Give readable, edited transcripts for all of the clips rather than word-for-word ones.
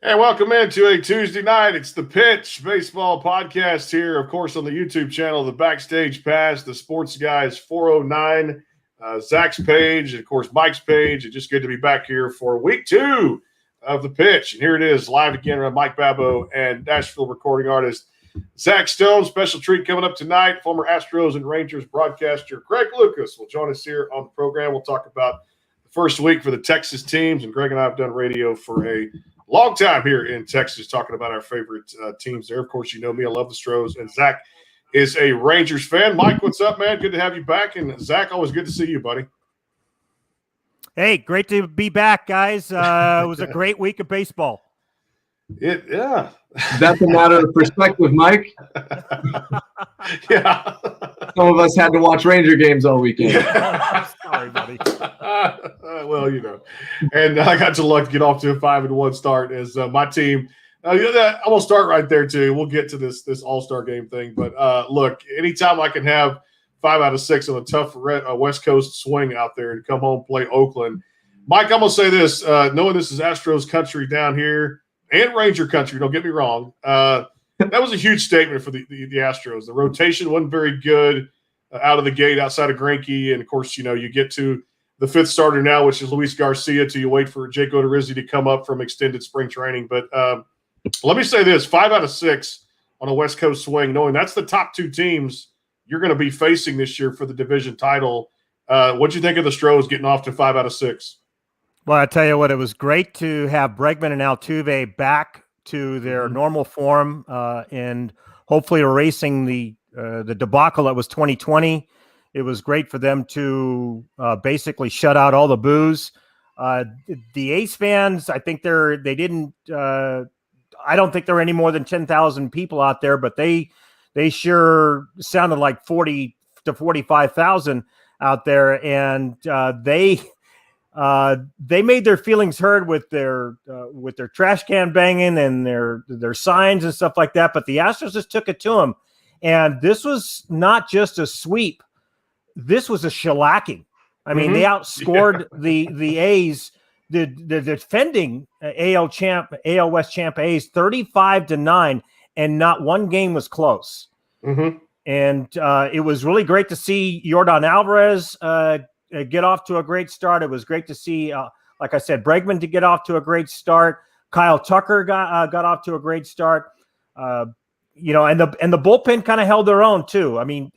And welcome into a Tuesday night. It's the Pitch Baseball Podcast here, of course, on the YouTube channel, the Backstage Pass, the Sports Guys 409, Zach's page, and of course, Mike's page. It's just good to be back here for week 2 of the Pitch. And here it is, live again around Mike Babbo and Nashville recording artist Zach Stone. Special treat coming up tonight. Former Astros and Rangers broadcaster Greg Lucas will join us here on the program. We'll talk about the first week for the Texas teams. And Greg and I have done radio for a long time here in Texas, talking about our favorite teams there. Of course, you know me. I love the Stros. And Zach is a Rangers fan. Mike, what's up, man? Good to have you back. And Zach, always good to see you, buddy. Hey, great to be back, guys. It was a great week of baseball. Yeah. That's a matter of perspective, Mike. Yeah. Some of us had to watch Ranger games all weekend. Yeah. Sorry, buddy. Well, you know. And I got the luck to get off to a 5-1 start as my team. I'm going to start right there, too. We'll get to this All-Star game thing. But, look, anytime I can have 5 out of 6 on a tough West Coast swing out there and come home play Oakland. Mike, I'm going to say this. Knowing this is Astros country down here, and Ranger country, don't get me wrong. That was a huge statement for the Astros. The rotation wasn't very good out of the gate outside of Greinke. And, of course, you know, you get to the 5th starter now, which is Luis Garcia, till you wait for Jake Odorizzi to come up from extended spring training. But let me say this, 5 out of 6 on a West Coast swing, knowing that's the top 2 teams you're going to be facing this year for the division title. What'd you think of the Stros getting off to 5 out of 6? Well, I tell you what, it was great to have Bregman and Altuve back to their normal form and hopefully erasing the debacle that was 2020. It was great for them to basically shut out all the boos. The A's fans, I think they didn't. I don't think there were any more than 10,000 people out there, but they sure sounded like 40 to 45,000 out there, and they made their feelings heard with their trash can banging and their signs and stuff like that. But the Astros just took it to them, and this was not just a sweep. This was a shellacking. I mean, they outscored the A's, the defending AL West champ A's 35-9, and not one game was close. And it was really great to see Yordan Alvarez get off to a great start. It was great to see, like I said, Bregman to get off to a great start. Kyle Tucker got off to a great start. You know, and the bullpen kind of held their own too. I mean,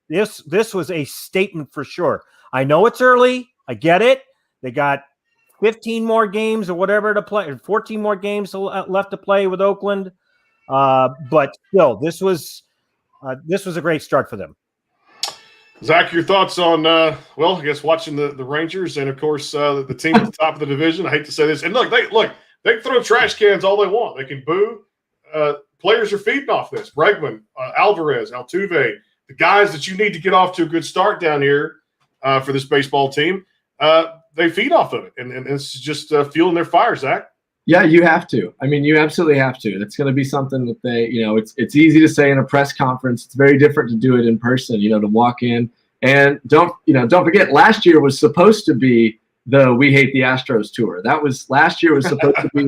this was a statement for sure. I know it's early. I get it. They got 15 more games or whatever to play, 14 more games left to play with Oakland. But still, this was a great start for them. Zach, your thoughts on, I guess watching the Rangers and, of course, the team at the top of the division. I hate to say this. And look, they can throw trash cans all they want. They can boo. Players are feeding off this. Bregman, Alvarez, Altuve, the guys that you need to get off to a good start down here for this baseball team, they feed off of it. And it's just fueling their fire, Zach. Yeah, you have to. I mean, you absolutely have to. It's going to be something that they, you know, it's easy to say in a press conference. It's very different to do it in person, you know, to walk in. And don't forget, last year was supposed to be the We Hate the Astros tour. Last year was supposed to be,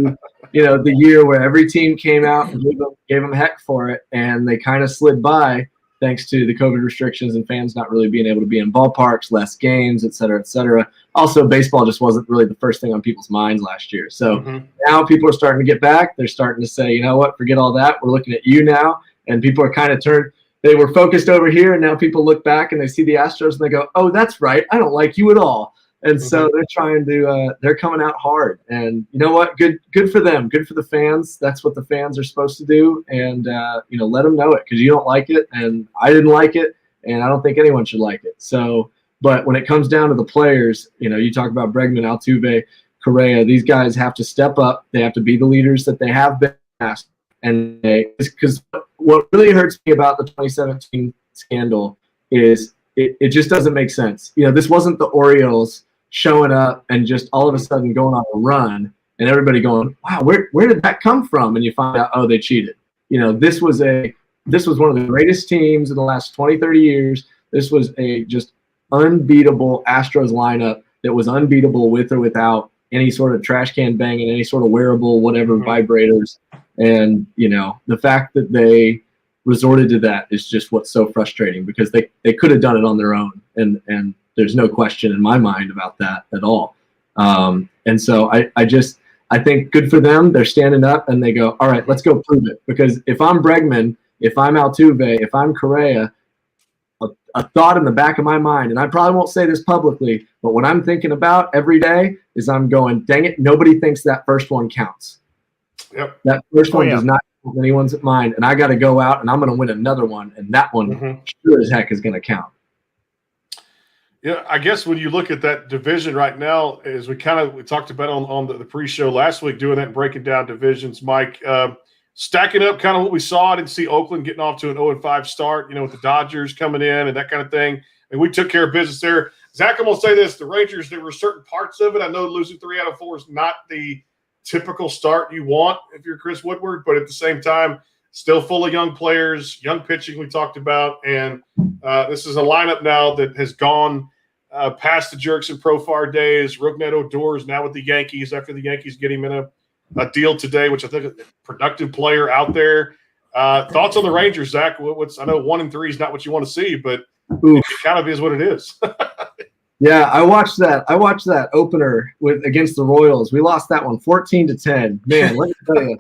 you know, the year where every team came out and gave them heck for it. And they kind of slid by thanks to the COVID restrictions and fans not really being able to be in ballparks, less games, et cetera, et cetera. Also, baseball just wasn't really the first thing on people's minds last year. So now people are starting to get back. They're starting to say, you know what, forget all that. We're looking at you now. And people are kind of turned. They were focused over here, and now people look back and they see the Astros and they go, oh, that's right. I don't like you at all. And so they're trying to they're coming out hard. And you know what? Good for them. Good for the fans. That's what the fans are supposed to do. And, you know, let them know it, because you don't like it. And I didn't like it. And I don't think anyone should like it. So, but when it comes down to the players, you know, you talk about Bregman, Altuve, Correa, these guys have to step up. They have to be the leaders that they have been past. And because what really hurts me about the 2017 scandal is it just doesn't make sense. You know, this wasn't the Orioles showing up and just all of a sudden going on a run and everybody going, wow, where did that come from? And you find out, oh, they cheated. You know, this was one of the greatest teams in the last 20, 30 years. This was a just unbeatable Astros lineup that was unbeatable with or without any sort of trash can banging, any sort of wearable, whatever, vibrators. And, the fact that they resorted to that is just what's so frustrating, because they could have done it on their own. And there's no question in my mind about that at all. And so I think good for them. They're standing up and they go, all right, let's go prove it. Because if I'm Bregman, if I'm Altuve, if I'm Correa, a thought in the back of my mind, and I probably won't say this publicly, but what I'm thinking about every day is I'm going, dang it, nobody thinks that first one counts. Yep. That first one does not count anyone's at mine, and I got to go out and I'm going to win another one, and that one sure as heck is going to count. Yeah, I guess when you look at that division right now, as we talked about on the pre-show last week, doing that and breaking down divisions, Mike, stacking up kind of what we saw. I didn't see Oakland getting off to an 0-5 start, with the Dodgers coming in and that kind of thing. And we took care of business there. Zach, I'm going to say this. The Rangers, there were certain parts of it. I know losing 3 out of 4 is not the typical start you want if you're Chris Woodward, but at the same time, still full of young players, young pitching we talked about. And this is a lineup now that has gone past the Jerks and Profar days. Rougned Odor is now with the Yankees after the Yankees get him in a deal today, which I think is a productive player out there. Thoughts on the Rangers, Zach? I know 1-3 is not what you want to see, but it kind of is what it is. Yeah, I watched that opener against the Royals. We lost that one 14-10. Man, let me tell you.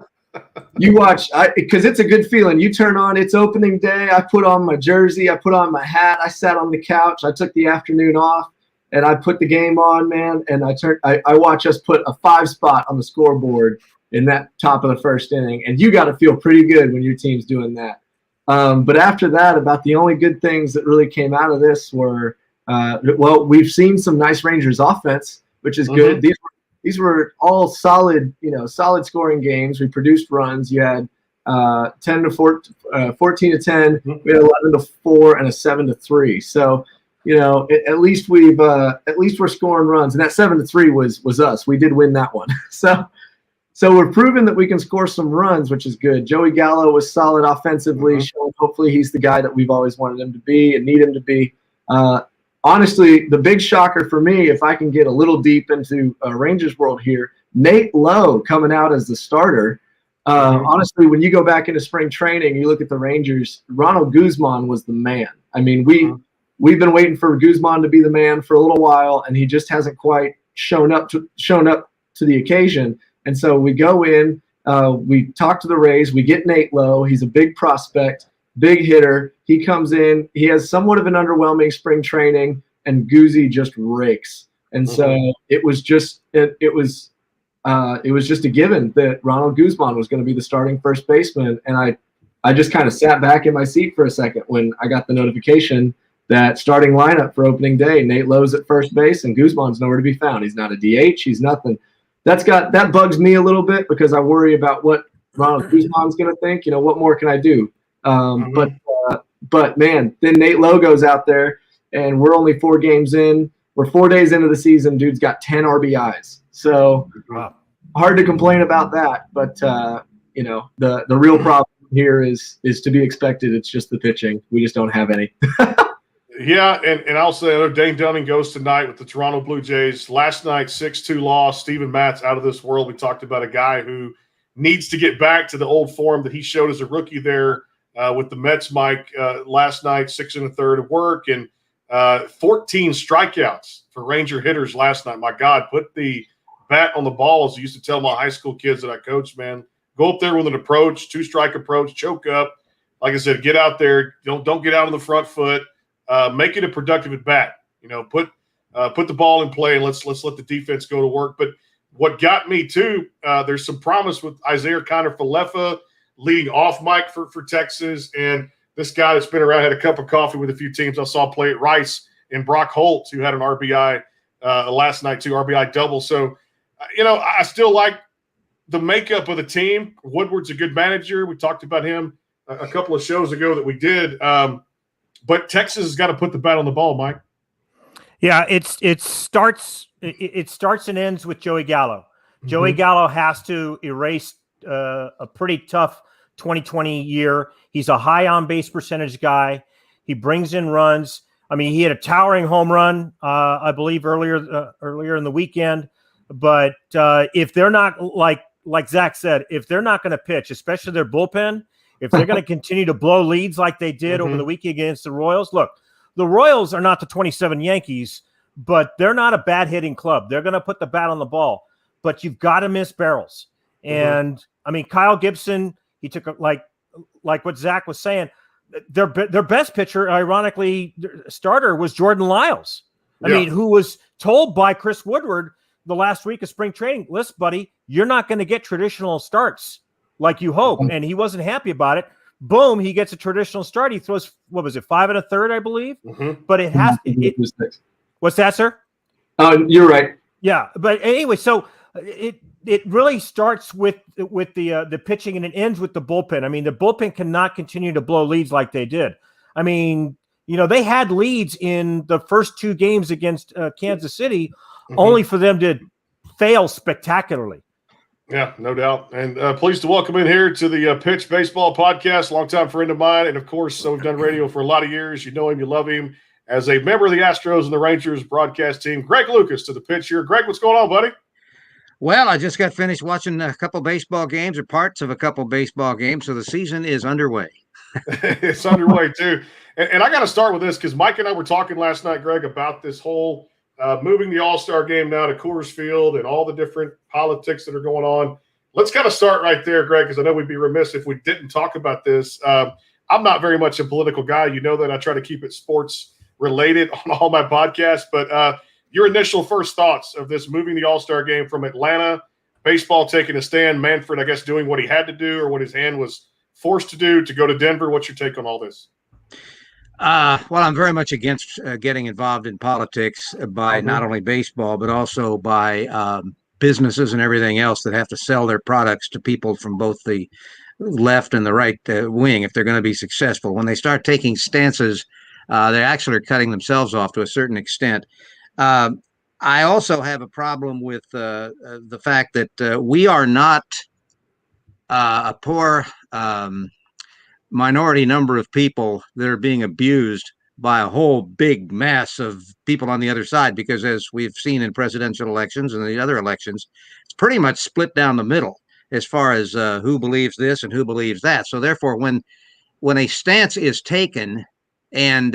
You watch, because it's a good feeling. You turn on, it's opening day. I put on my jersey. I put on my hat. I sat on the couch. I took the afternoon off, and I put the game on, man. And I watch us put a 5 spot on the scoreboard in that top of the first inning. And you got to feel pretty good when your team's doing that. But after that, about the only good things that really came out of this were, we've seen some nice Rangers offense, which is good. These were all solid, solid scoring games. We produced runs. You had 14-10. We had 11-4 and a 7-3. So, at least we're scoring runs. And that 7-3 was us. We did win that one. So we're proving that we can score some runs, which is good. Joey Gallo was solid offensively. Showing hopefully he's the guy that we've always wanted him to be and need him to be. Honestly, the big shocker for me, if I can get a little deep into Rangers world here, Nate Lowe coming out as the starter. Honestly, when you go back into spring training, you look at the Rangers, Ronald Guzman was the man. I mean, we've been waiting for Guzman to be the man for a little while, and he just hasn't quite shown up to the occasion. And so we go in, we talk to the Rays, we get Nate Lowe. He's a big prospect. Big hitter. He comes in. He has somewhat of an underwhelming spring training, and Guzzi just rakes. And so it was just it was just a given that Ronald Guzman was going to be the starting first baseman. And I just kind of sat back in my seat for a second when I got the notification that starting lineup for opening day, Nate Lowe's at first base and Guzman's nowhere to be found. He's not a DH. He's nothing. That bugs me a little bit because I worry about what Ronald Guzman's going to think. What more can I do? But man, then Nate Lowe goes out there, and we're only 4 games in. We're 4 days into the season. Dude's got 10 RBIs. So hard to complain about that. But the real problem here is to be expected. It's just the pitching. We just don't have any. Yeah, and I'll say Dane Dunning goes tonight with the Toronto Blue Jays. Last night, 6-2 loss. Steven Matt's out of this world. We talked about a guy who needs to get back to the old form that he showed as a rookie there with the Mets, Mike, last night, 6 1/3 of work, and 14 strikeouts for Ranger hitters last night. My God, put the bat on the ball, as I used to tell my high school kids that I coached, man. Go up there with an approach, 2-strike approach, choke up. Like I said, get out there. Don't get out on the front foot. Make it a productive at bat. Put the ball in play and let's let the defense go to work. But what got me too, there's some promise with Isaiah Kiner-Falefa leading off, Mike, for Texas, and this guy that's been around, had a cup of coffee with a few teams I saw play at Rice, and Brock Holt, who had an RBI last night, 2 RBI double. So, I still like the makeup of the team. Woodward's a good manager. We talked about him a couple of shows ago that we did. But Texas has got to put the bat on the ball, Mike. Yeah, it starts and ends with Joey Gallo. Joey Gallo has to erase a pretty tough 2020 year. He's a high on base percentage guy. He brings in runs. I mean, he had a towering home run, I believe, earlier in the weekend. But if they're not like Zach said, if they're not going to pitch, especially their bullpen, if they're going to continue to blow leads like they did over the weekend against the Royals, look, the Royals are not the 27 Yankees, but they're not a bad hitting club. They're going to put the bat on the ball, but you've got to miss barrels. And I mean, Kyle Gibson, he took like what Zach was saying. Their best pitcher, ironically, starter was Jordan Lyles. I mean, who was told by Chris Woodward the last week of spring training, listen, buddy, you're not going to get traditional starts like you hope. And he wasn't happy about it. Boom, he gets a traditional start. He throws, 5 1/3, I believe. But it has what's that, sir? You're right. Yeah, but anyway, so it really starts with the pitching and it ends with the bullpen. I mean, the bullpen cannot continue to blow leads like they did. I mean, they had leads in the first 2 games against Kansas City, only for them to fail spectacularly. Yeah, no doubt. And pleased to welcome in here to the Pitch Baseball Podcast, longtime friend of mine. And, of course, we've done radio for a lot of years. You know him, you love him. As a member of the Astros and the Rangers broadcast team, Greg Lucas to the pitch here. Greg, what's going on, buddy? Well, I just got finished watching a couple baseball games or parts of a couple baseball games, so the season is underway. It's underway, too. And I got to start with this because Mike and I were talking last night, Greg, about this whole moving the All-Star game now to Coors Field and all the different politics that are going on. Let's kind of start right there, Greg, because I know we'd be remiss if we didn't talk about this. I'm not very much a political guy. You know that I try to keep it sports related on all my podcasts. But your initial first thoughts of this moving the All-Star game from Atlanta, baseball taking a stand, Manfred, I guess, doing what he had to do or what his hand was forced to do to go to Denver. What's your take on all this? Well, I'm very much against getting involved in politics by not only baseball, but also by businesses and everything else that have to sell their products to people from both the left and the right wing if they're going to be successful. When they start taking stances, they actually are cutting themselves off to a certain extent. I also have a problem with the fact that we are not a poor minority number of people that are being abused by a whole big mass of people on the other side, because as we've seen in presidential elections and the other elections, it's pretty much split down the middle as far as who believes this and who believes that. So therefore, when a stance is taken, and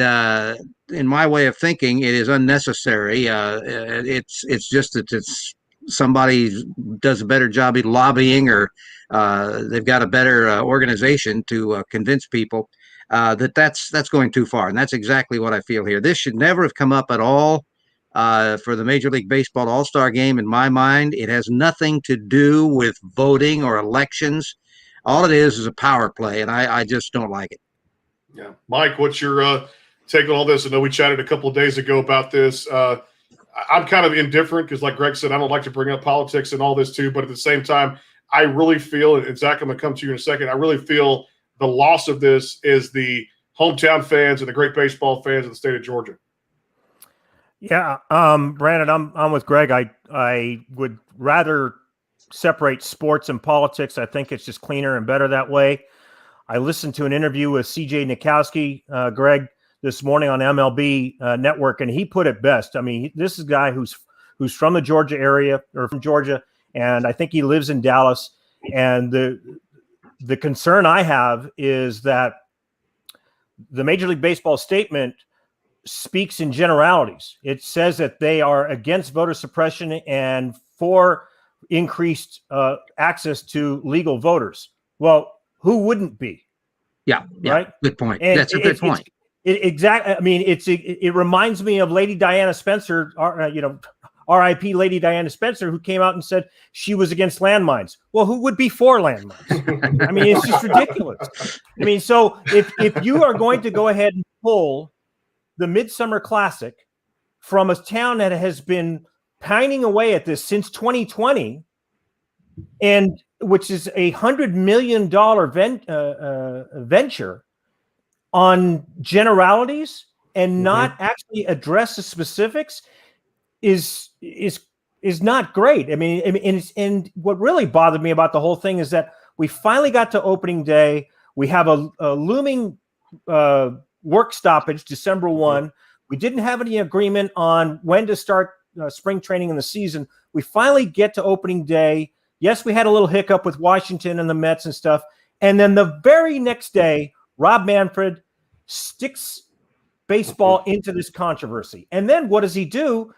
in my way of thinking, it is unnecessary. It's just that it's somebody does a better job at lobbying, or they've got a better organization to convince people that's going too far. And that's exactly what I feel here. This should never have come up at all for the Major League Baseball All-Star Game. In my mind, it has nothing to do with voting or elections. All it is a power play, and I just don't like it. Yeah. Mike, what's your take on all this? I know we chatted a couple of days ago about this. I'm kind of indifferent because, like Greg said, I don't like to bring up politics and all this too. But at the same time, I really feel, and Zach, I'm going to come to you in a second, I really feel the loss of this is the hometown fans and the great baseball fans of the state of Georgia. Yeah, Brandon, I'm with Greg. I would rather separate sports and politics. I think it's just cleaner and better that way. I listened to an interview with C.J. Nikowski, Greg, this morning on MLB Network, and he put it best. I mean, this is a guy who's from the Georgia area, or from Georgia, and I think he lives in Dallas. And the concern I have is that the Major League Baseball statement speaks in generalities. It says that they are against voter suppression and for increased access to legal voters. Well, who wouldn't be? Yeah, right. Good point. And that's a good point. Exactly. I mean, it reminds me of Lady Diana Spencer, R.I.P. Lady Diana Spencer, who came out and said she was against landmines. Well, who would be for landmines? I mean, it's just ridiculous. I mean, so if you are going to go ahead and pull the Midsummer Classic from a town that has been pining away at this since 2020, and which is $100 million venture on generalities and not actually address the specifics is not great. I mean, and what really bothered me about the whole thing is that we finally got to opening day. We have a looming work stoppage, December 1. We didn't have any agreement on when to start spring training in the season. We finally get to opening day. Yes, we had a little hiccup with Washington and the Mets and stuff. And then the very next day, Rob Manfred sticks baseball into this controversy. And then what does he do?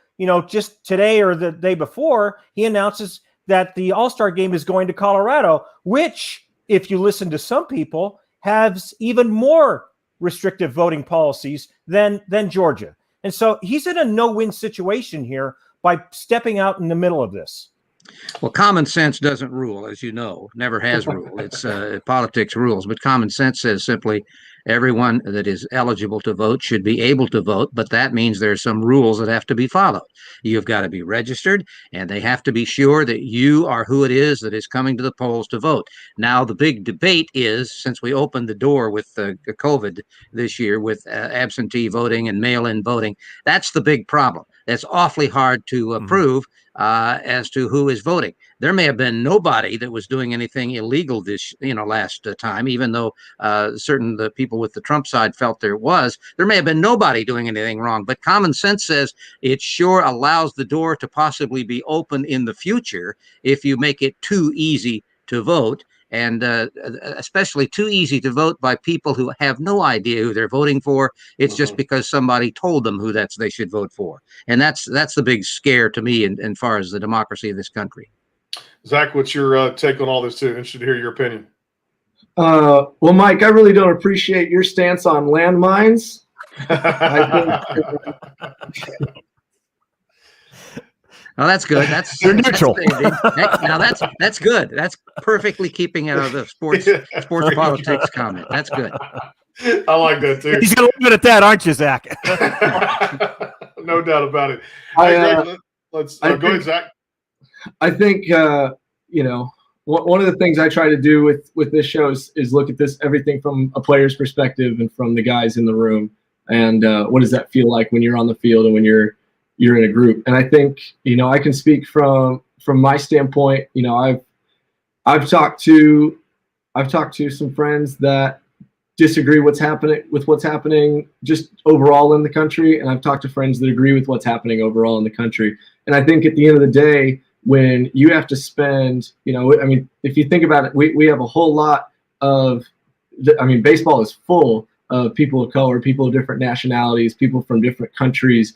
Just today or the day before, he announces that the All-Star game is going to Colorado, which, if you listen to some people, has even more restrictive voting policies than Georgia. And so he's in a no-win situation here by stepping out in the middle of this. Well, common sense doesn't rule, as you know, never has ruled. It's politics rules, but common sense says simply everyone that is eligible to vote should be able to vote, but that means there's some rules that have to be followed. You've got to be registered, and they have to be sure that you are who it is that is coming to the polls to vote. Now, the big debate is, since we opened the door with COVID this year with absentee voting and mail-in voting, that's the big problem. That's awfully hard to prove as to who is voting. There may have been nobody that was doing anything illegal this, last time, even though certain the people with the Trump side felt there was. There may have been nobody doing anything wrong, but common sense says it sure allows the door to possibly be open in the future if you make it too easy to vote. And especially too easy to vote by people who have no idea who they're voting for. It's just because somebody told them who they should vote for. And that's the big scare to me in far as the democracy of this country. Zach, what's your take on all this too? Interested to hear your opinion. Well, Mike, I really don't appreciate your stance on landmines. Oh, that's good. That's you're neutral. Now that's good. That's perfectly keeping out of the sports politics comment. That's good. I like that too. He's gonna leave it at that, aren't you, Zach? No doubt about it. Greg, let's go ahead, Zach. I think one of the things I try to do with this show is look at everything from a player's perspective and from the guys in the room, and what does that feel like when you're on the field and when you're in a group. And I think, I can speak from my standpoint. I've talked to some friends that disagree with what's happening just overall in the country. And I've talked to friends that agree with what's happening overall in the country. And I think at the end of the day, when you have to spend, if you think about it, we have a whole lot of, baseball is full of people of color, people of different nationalities, people from different countries.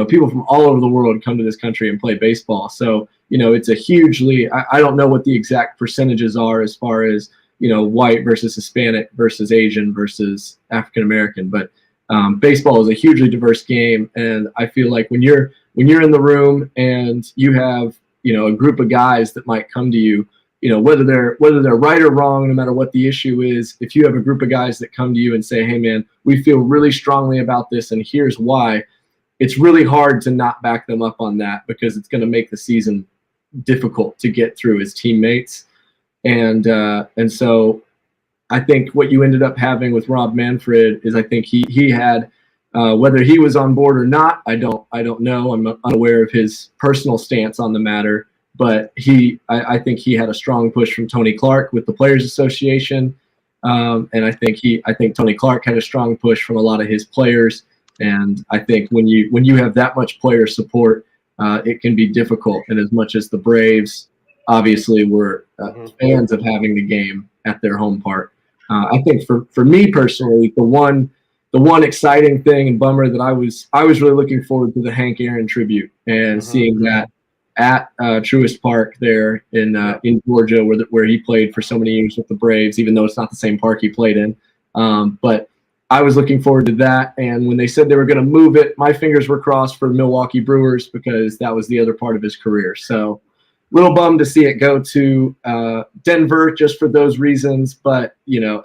People from all over the world come to this country and play baseball. So, it's a hugely, I don't know what the exact percentages are as far as, white versus Hispanic versus Asian versus African-American, but baseball is a hugely diverse game. And I feel like when you're in the room and you have, a group of guys that might come to you, whether they're right or wrong, no matter what the issue is, if you have a group of guys that come to you and say, hey man, we feel really strongly about this and here's why, it's really hard to not back them up on that, because it's going to make the season difficult to get through as teammates. And so I think what you ended up having with Rob Manfred is, I think he had, whether he was on board or not, I don't know. I'm unaware of his personal stance on the matter, but I think he had a strong push from Tony Clark with the Players Association. And I think Tony Clark had a strong push from a lot of his players. And I think when you have that much player support, it can be difficult. And as much as the Braves obviously were fans of having the game at their home park, I think for me personally, the one exciting thing and bummer that I was really looking forward to the Hank Aaron tribute and seeing that at Truist Park there in Georgia, where he played for so many years with the Braves, even though it's not the same park he played in. But I was looking forward to that, and when they said they were going to move it, my fingers were crossed for Milwaukee Brewers, because that was the other part of his career. So, little bummed to see it go to Denver just for those reasons. But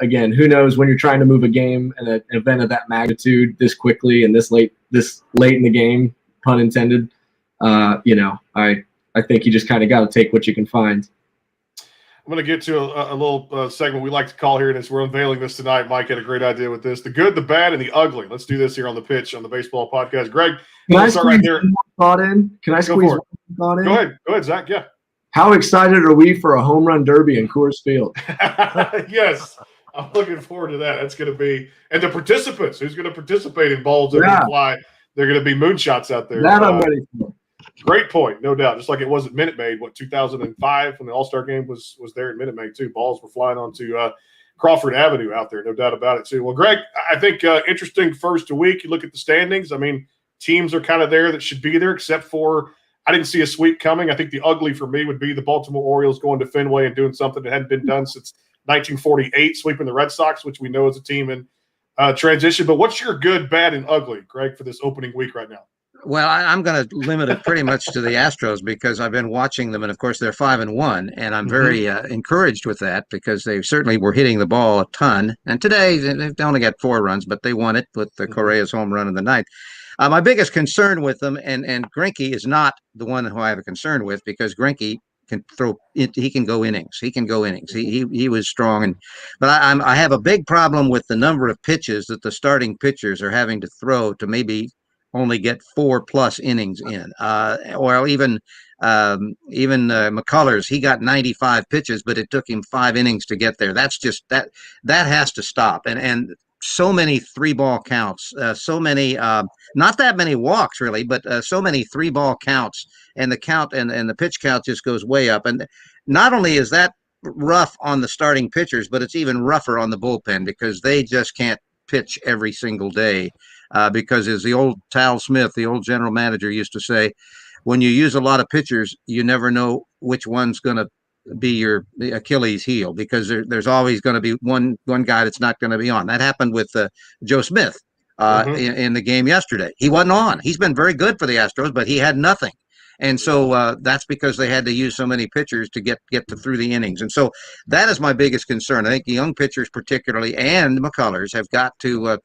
again, who knows when you're trying to move a game and an event of that magnitude this quickly and this late in the game, pun intended. I think you just kind of got to take what you can find. I'm going to get to a little segment we like to call here, and as we're unveiling this tonight, Mike had a great idea with this: the good, the bad, and the ugly. Let's do this here on the pitch on the baseball podcast. Greg, let's start right there. Can I squeeze one thought in? Go ahead, Zach. Yeah. How excited are we for a home run derby in Coors Field? Yes, I'm looking forward to that. That's going to be, and the participants, who's going to participate in balls that are going to fly. They're going to be moonshots out there. That I'm ready for. Great point, no doubt. Just like it was at Minute Maid, 2005 when the All-Star game was there at Minute Maid too. Balls were flying onto Crawford Avenue out there, no doubt about it too. Well, Greg, I think interesting first week. You look at the standings. I mean, teams are kind of there that should be there, except for I didn't see a sweep coming. I think the ugly for me would be the Baltimore Orioles going to Fenway and doing something that hadn't been done since 1948, sweeping the Red Sox, which we know is a team in transition. But what's your good, bad, and ugly, Greg, for this opening week right now? Well, I'm going to limit it pretty much to the Astros because I've been watching them, and of course they're 5-1, and I'm very encouraged with that because they certainly were hitting the ball a ton. And today they've only got 4 runs, but they won it with the Correa's home run in the ninth. My biggest concern with them, and Greinke is not the one who I have a concern with because Greinke can throw. He can go innings. He was strong, but I have a big problem with the number of pitches that the starting pitchers are having to throw to maybe only get 4+ innings in, or even McCullers. He got 95 pitches, but it took him 5 innings to get there. That's just that has to stop. And so many 3-ball counts, so many not that many walks really, but so many 3-ball counts, and the count and the pitch count just goes way up. And not only is that rough on the starting pitchers, but it's even rougher on the bullpen because they just can't pitch every single day. Because as the old Tal Smith, the old general manager, used to say, when you use a lot of pitchers, you never know which one's going to be your Achilles heel because there's always going to be one guy that's not going to be on. That happened with Joe Smith in the game yesterday. He wasn't on. He's been very good for the Astros, but he had nothing. And so that's because they had to use so many pitchers to get through the innings. And so that is my biggest concern. I think the young pitchers particularly and McCullers have got to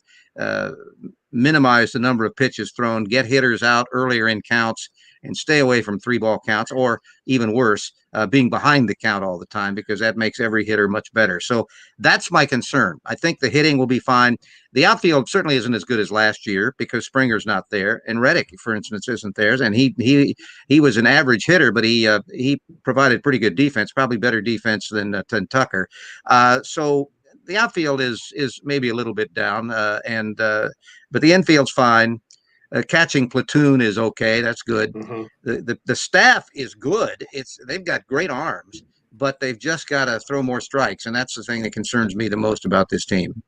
minimize the number of pitches thrown, get hitters out earlier in counts, and stay away from 3-ball counts, or even worse, being behind the count all the time because that makes every hitter much better. So that's my concern. I think the hitting will be fine. The outfield certainly isn't as good as last year because Springer's not there, and Reddick, for instance, isn't there. And he was an average hitter, but he provided pretty good defense, probably better defense than Tucker. So the outfield is maybe a little bit down, but the infield's fine. Catching platoon is okay. That's good. The staff is good. They've got great arms, but they've just got to throw more strikes, and that's the thing that concerns me the most about this team.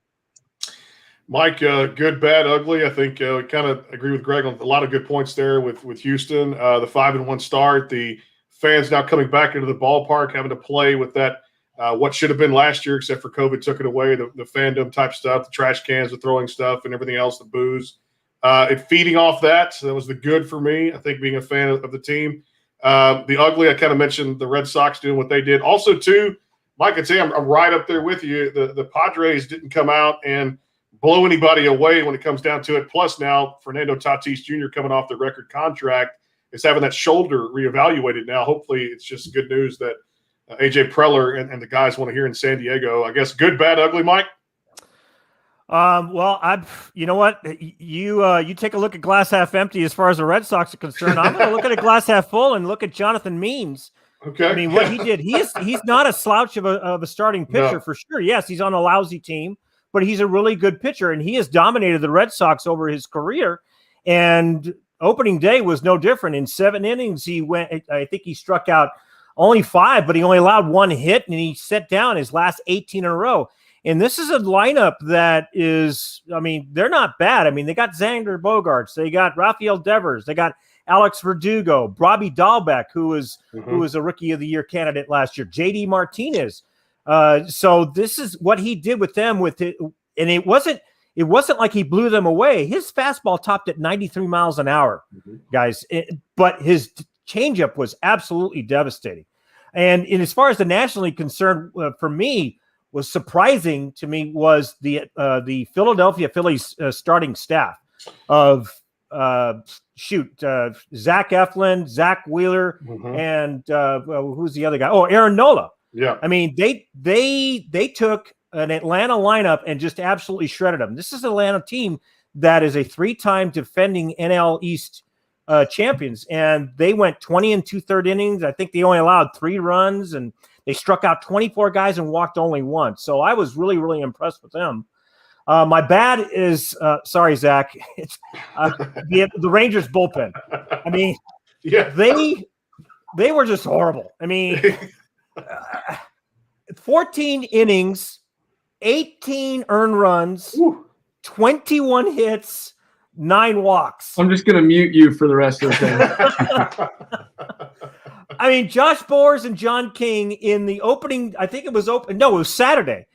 Mike, good, bad, ugly. I think we kind of agree with Greg on a lot of good points there with Houston. The 5-1 start, the fans now coming back into the ballpark, having to play with that. What should have been last year, except for COVID took it away, the fandom type stuff, the trash cans, the throwing stuff, and everything else, the booze. And feeding off that, so that was the good for me, I think, being a fan of the team. The ugly, I kind of mentioned the Red Sox doing what they did. Also, too, Mike, I'd say I'm right up there with you. The Padres didn't come out and blow anybody away when it comes down to it. Plus, now Fernando Tatis Jr. coming off the record contract is having that shoulder reevaluated now. Hopefully, it's just good news that AJ Preller and the guys want to hear in San Diego. I guess good, bad, ugly, Mike? Well, you know what? You take a look at glass half empty as far as the Red Sox are concerned. I'm going to look at a glass half full and look at Jonathan Means. Okay. I mean, what he did, he's not a slouch of a starting pitcher for sure. Yes, he's on a lousy team, but he's a really good pitcher, and he has dominated the Red Sox over his career. And opening day was no different. In 7 innings, I think he struck out only 5, but he only allowed 1 hit, and he set down his last 18 in a row. And this is a lineup that is, I mean, they're not bad. I mean, they got Xander Bogaerts, they got Rafael Devers, they got Alex Verdugo, Robbie Dahlbeck, who was a Rookie of the Year candidate last year, JD Martinez. So this is what he did with them with it, and it wasn't like he blew them away. His fastball topped at 93 miles an hour, guys, but his changeup was absolutely devastating. And as far as the National League concerned, for me, was surprising to me was the Philadelphia Phillies starting staff of Zach Eflin, Zach Wheeler, and who's the other guy? Oh, Aaron Nola. Yeah. I mean, they took an Atlanta lineup and just absolutely shredded them. This is an Atlanta team that is a 3-time defending NL East champions, and they went 20 and 2/3 innings. I think they only allowed 3 runs, and they struck out 24 guys and walked only 1. So I was really, really impressed with them. My bad is, sorry, Zach, it's the Rangers bullpen. I mean, Yeah. They were just horrible. I mean, 14 innings, 18 earned runs, Woo. 21 hits, 9 walks. I'm just going to mute you for the rest of the thing. I mean, Josh Boers and John King in the opening, I think it was open. No, it was Saturday.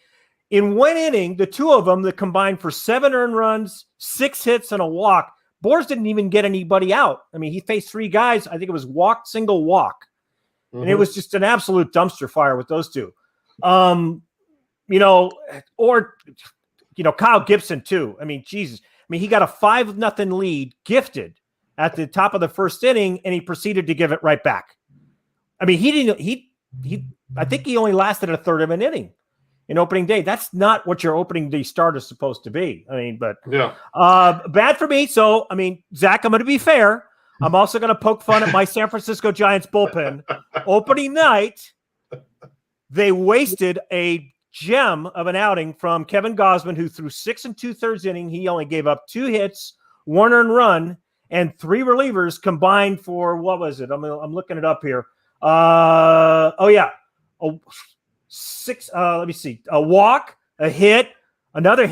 In one inning, the two of them that combined for 7 earned runs, 6 hits, and a walk. Boers didn't even get anybody out. I mean, he faced 3 guys. I think it was walk, single, walk. And it was just an absolute dumpster fire with those two. Kyle Gibson too. I mean, Jesus. I mean, he got a 5-0 lead gifted at the top of the first inning, and he proceeded to give it right back. I mean, I think he only lasted a third of an inning in opening day. That's not what your opening day start is supposed to be. I mean, but yeah, bad for me. So, I mean, Zach, I'm going to be fair. I'm also going to poke fun at my San Francisco Giants bullpen. Opening night, they wasted a gem of an outing from Kevin Gausman, who threw 6 2/3 inning. He only gave up 2 hits, 1 earned run, and 3 relievers combined for, what was it? I'm looking it up here. Six. Let me see. A walk, a hit, another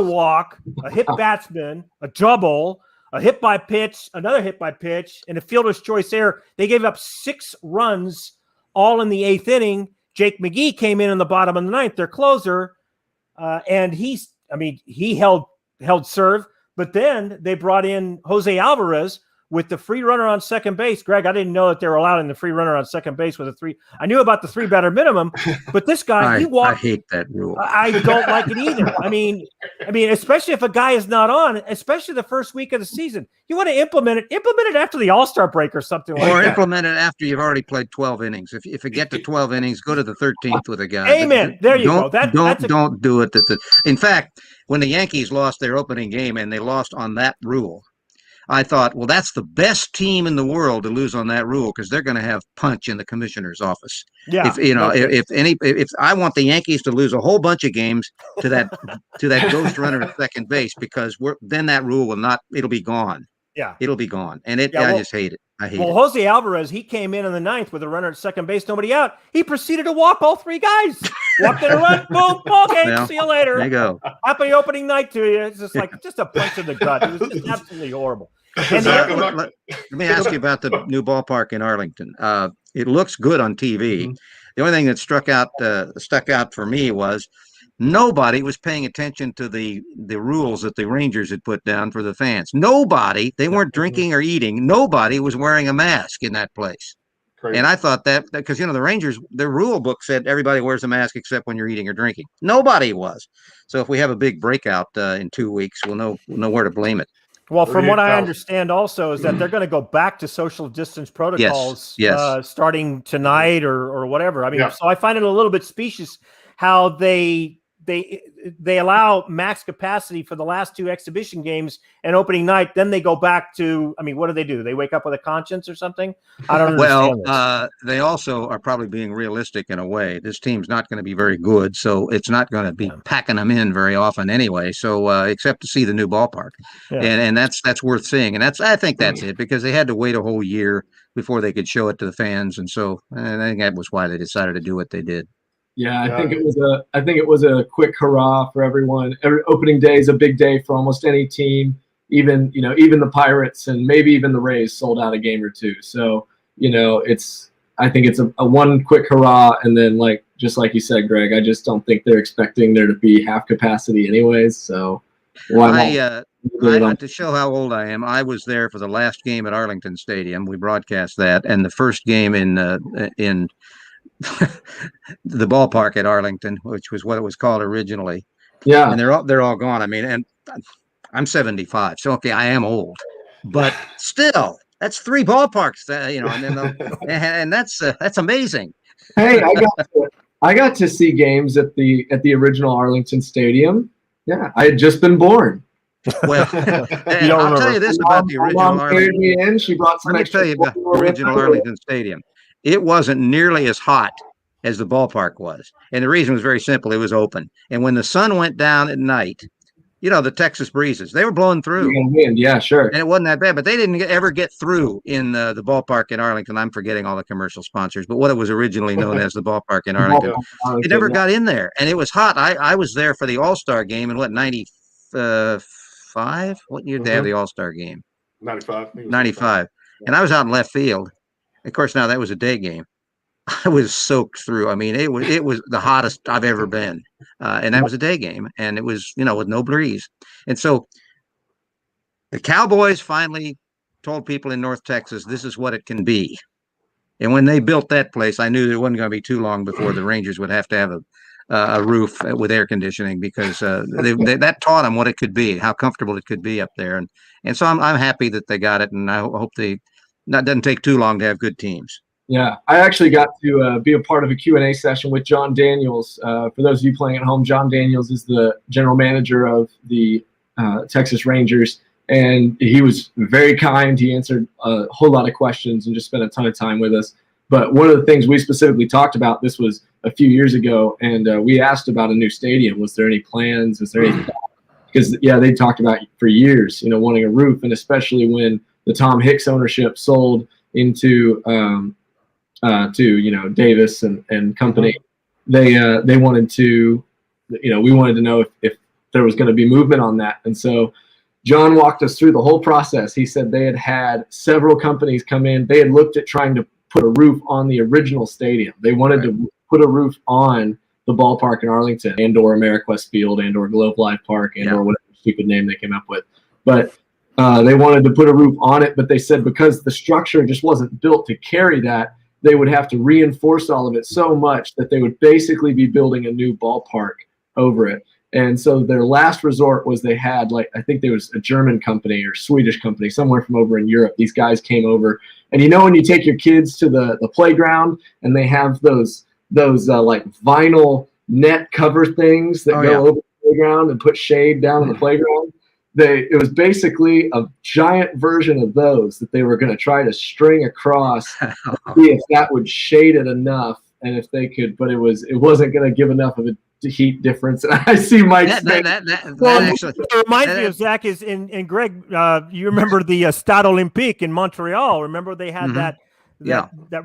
walk, a hit batsman, a double, a hit by pitch, another hit by pitch, and a fielder's choice error. They gave up 6 runs all in the 8th inning. Jake McGee came in the bottom of the 9th, their closer, and he held serve. But then they brought in Jose Alvarez with the free runner on second base. Greg, I didn't know that they were allowed in the free runner on second base with a 3. I knew about the 3 batter minimum, but this guy, he walked. I hate that rule. I don't like it either. I mean, especially if a guy is not on, especially the first week of the season, you want to implement it after the All-Star break or something like that. Or implement it after you've already played 12 innings. If you get to 12 innings, go to the 13th with a guy. Amen. There you go. Don't do it. In fact, when the Yankees lost their opening game and they lost on that rule, I thought, well, that's the best team in the world to lose on that rule because they're going to have punch in the commissioner's office. Yeah. If I want the Yankees to lose a whole bunch of games to that ghost runner at second base, because then that rule it'll be gone. Yeah, it'll be gone, and I just hate it. I hate it. Well, Jose Alvarez, he came in the 9th with a runner at second base, nobody out. He proceeded to walk all 3 guys. Walked in a run, boom, ball game. Well, see you later. There you go. Happy opening night to you. It's just a punch in the gut. It was just absolutely horrible. And let me ask you about the new ballpark in Arlington. It looks good on TV. Mm-hmm. The only thing that stuck out for me was nobody was paying attention to the rules that the Rangers had put down for the fans. Nobody, they weren't drinking or eating. Nobody was wearing a mask in that place. Crazy. And I thought that because, the Rangers, their rule book said everybody wears a mask except when you're eating or drinking. Nobody was. So if we have a big breakout in 2 weeks, we'll know where to blame it. Well, from what I understand also is that they're going to go back to social distance protocols starting tonight or whatever. I mean, so I find it a little bit specious how they allow max capacity for the last 2 exhibition games and opening night. Then they go back to, what do? They wake up with a conscience or something? I don't understand. Well, they also are probably being realistic in a way. This team's not going to be very good, so it's not going to be packing them in very often anyway. So except to see the new ballpark, and that's worth seeing. And I think that's it, because they had to wait a whole year before they could show it to the fans, and so I think that was why they decided to do what they did. Yeah, I think it was a quick hurrah for everyone. Opening day is a big day for almost any team. Even the Pirates and maybe even the Rays sold out a game or 2. So I think it's a one quick hurrah, and then just like you said, Greg, I just don't think they're expecting there to be half capacity anyways. So to show how old I am, I was there for the last game at Arlington Stadium. We broadcast that, and the first game in the ballpark at Arlington, which was what it was called originally. Yeah, and they're all gone. And I'm 75, so okay, I am old, but still, that's 3 ballparks. And that's amazing. Hey, I got to see games at the original Arlington Stadium. Yeah, I had just been born. Well, I'll tell you this about the original Arlington. She brought some. Let me tell you about the original Arlington Stadium. It wasn't nearly as hot as the ballpark was. And the reason was very simple. It was open. And when the sun went down at night, the Texas breezes. They were blowing through. Wind. Yeah, sure. And it wasn't that bad, but they didn't ever get through in the ballpark in Arlington. I'm forgetting all the commercial sponsors, but what it was originally known as, the ballpark in Arlington, it never got in there, and it was hot. I was there for the All-Star game in what, 95? What year did they have the All-Star game? 95. 95. And I was out in left field. Of course, now that was a day game. I was soaked through. I mean, it was the hottest I've ever been, and that was a day game, and it was with no breeze, and so the Cowboys finally told people in North Texas this is what it can be. And when they built that place, I knew it wasn't going to be too long before the Rangers would have to have a roof with air conditioning, because that taught them what it could be, how comfortable it could be up there, and so I'm happy that they got it, and I hope that doesn't take too long to have good teams. Yeah, I actually got to be a part of a Q&A session with John Daniels. For those of you playing at home, John Daniels is the general manager of the Texas Rangers, and he was very kind. He answered a whole lot of questions and just spent a ton of time with us. But one of the things we specifically talked about, this was a few years ago, and we asked about a new stadium. Was there any plans? Was there any? Because, yeah, they talked about for years, wanting a roof, and especially when the Tom Hicks ownership sold into to Davis and company, they wanted to, we wanted to know if there was going to be movement on that. And so John walked us through the whole process. He said they had several companies come in. They had looked at trying to put a roof on the original stadium. They wanted to put a roof on the ballpark in Arlington, and/or AmeriQuest Field, and/or Globe Life Park, and/or whatever stupid name they came up with. But they wanted to put a roof on it, but they said because the structure just wasn't built to carry that, they would have to reinforce all of it so much that they would basically be building a new ballpark over it. And so their last resort was, they had, I think there was a German company or Swedish company, somewhere from over in Europe. These guys came over, and when you take your kids to the playground and they have those vinyl net cover things that go over the playground and put shade down in the playground. It was basically a giant version of those that they were going to try to string across, to see if that would shade it enough, and if they could. But it wasn't going to give enough of a heat difference. And I see Mike. What reminds me of, Zach, is in Greg. You remember the Stade Olympique in Montreal? Remember they had that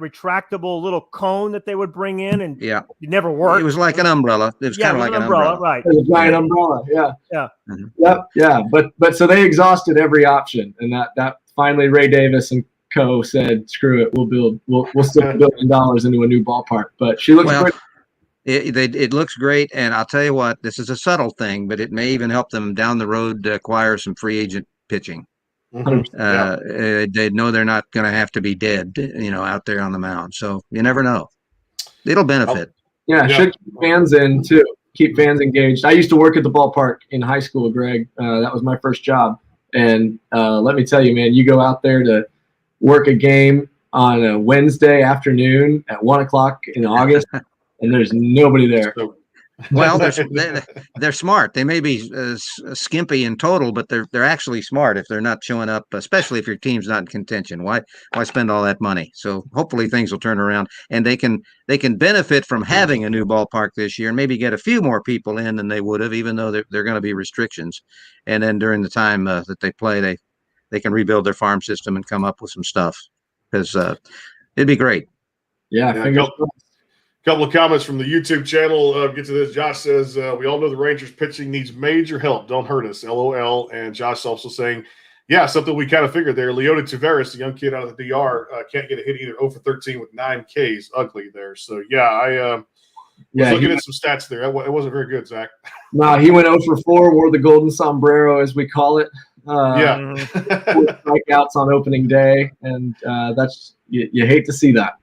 retractable little cone that they would bring in, and it never worked. It was like an umbrella. It was kind of like an umbrella, right? It was a giant umbrella. Yeah. Yep. Yeah. But so they exhausted every option, and that finally Ray Davis and co said, "Screw it, we'll stick $1 billion into a new ballpark." But she looks great. It looks great, and I'll tell you what, this is a subtle thing, but it may even help them down the road to acquire some free agent pitching. They know they're not going to have to be dead, out there on the mound. So you never know. It'll benefit. Should keep fans in too. Keep fans engaged. I used to work at the ballpark in high school, Greg. That was my first job. And let me tell you, man, you go out there to work a game on a Wednesday afternoon at 1:00 in August, and there's nobody there. Well, they're smart. They may be skimpy in total, but they're actually smart if they're not showing up, especially if your team's not in contention. Why spend all that money? So hopefully things will turn around, and they can benefit from having a new ballpark this year, and maybe get a few more people in than they would have, even though they're going to be restrictions. And then during the time that they play, they can rebuild their farm system and come up with some stuff, because it'd be great. Couple of comments from the YouTube channel. Get to this. Josh says, we all know the Rangers pitching needs major help. Don't hurt us. LOL. And Josh also saying, something we kind of figured there. Leota Taveras, a young kid out of the DR, can't get a hit either. 0 for 13 with 9 Ks. Ugly there. So, I was looking at some stats there. It wasn't very good, Zach. No, he went 0 for 4, wore the golden sombrero, as we call it. Strikeouts on opening day. And that's you hate to see that.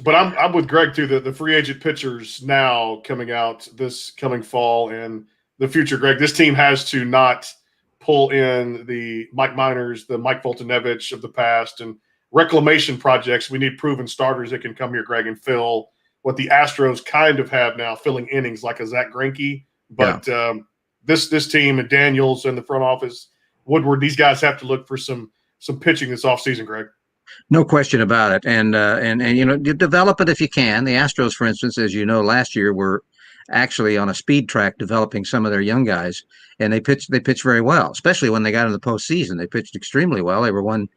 But I'm with Greg too. The free agent pitchers now coming out this coming fall and the future. Greg, this team has to not pull in the Mike Miners, the Mike Voltanevich of the past, and reclamation projects. We need proven starters that can come here, Greg, and fill what the Astros kind of have now, filling innings like a Zach Greinke. But this team and Daniels and the front office, Woodward, these guys have to look for some pitching this offseason, Greg. No question about it, and you develop it if you can. The Astros, for instance, as you know, last year were actually on a speed track developing some of their young guys, and they pitched very well, especially when they got into the postseason. They pitched extremely well. They were one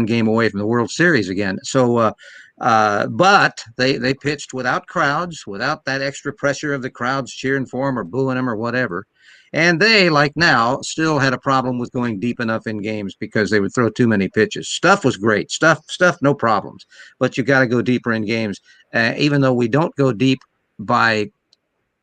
game away from the World Series again. So, but they pitched without crowds, without that extra pressure of the crowds cheering for them or booing them or whatever. And they, like now, still had a problem with going deep enough in games because they would throw too many pitches. Stuff was great. Stuff, no problems. But you got to go deeper in games. Even though we don't go deep by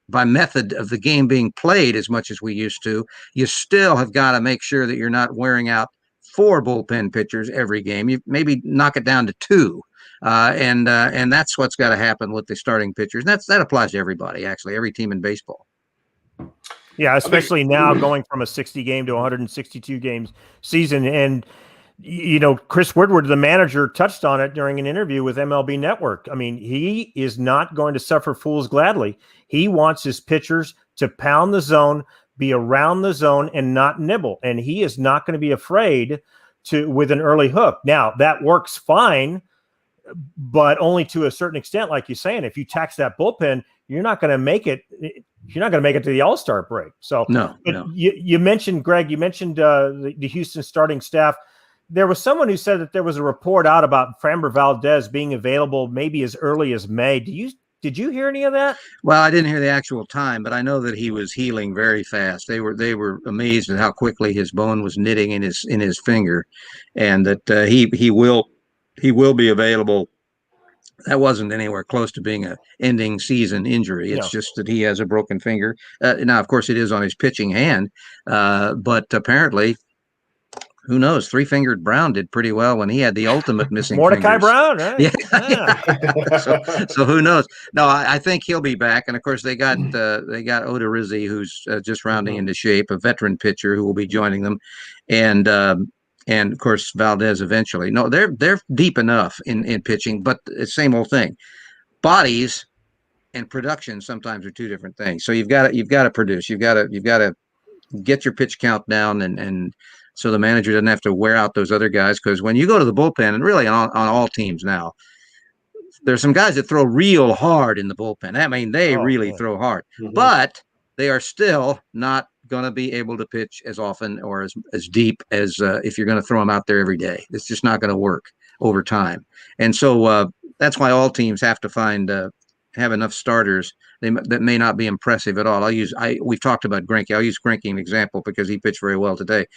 method of the game being played as much as we used to, you still have got to make sure that you're not wearing out 4 bullpen pitchers every game. You maybe knock it down to 2. And that's what's got to happen with the starting pitchers. And that applies to everybody, actually, every team in baseball. Yeah, especially now going from a 60 game to 162 games season. And, Chris Woodward, the manager, touched on it during an interview with MLB Network. I mean, he is not going to suffer fools gladly. He wants his pitchers to pound the zone, be around the zone, and not nibble. And he is not going to be afraid with an early hook. Now, that works fine, but only to a certain extent. Like you're saying, if you tax that bullpen, you're not going to make it. You're not going to make it to the All-Star break. So no. You mentioned, Greg, the Houston starting staff. There was someone who said that there was a report out about Framber Valdez being available maybe as early as May. Did you hear any of that? Well, I didn't hear the actual time, but I know that he was healing very fast. They were amazed at how quickly his bone was knitting in his finger, and that he will be available. That wasn't anywhere close to being a ending season injury. It's just that he has a broken finger. Now, of course, it is on his pitching hand, but apparently, who knows? 3-fingered Brown did pretty well when he had the ultimate missing Mordecai fingers. Brown, right? Yeah. So who knows? No, I think he'll be back. And of course, they got Oda Rizzi, who's just rounding into shape, a veteran pitcher who will be joining them, and of course Valdez eventually. No, they're deep enough in pitching, but it's the same old thing. Bodies and production sometimes are two different things. So you've got to produce. You've got to get your pitch count down, and so the manager doesn't have to wear out those other guys. Because when you go to the bullpen, and really on all teams now, there's some guys that throw real hard in the bullpen. I mean, they really throw hard, but they are still not going to be able to pitch as often or as deep as if you're going to throw them out there every day. It's just not going to work over time. And so that's why all teams have to have enough starters that may not be impressive at all. We've talked about Greinke. I'll use Greinke as an example because he pitched very well today.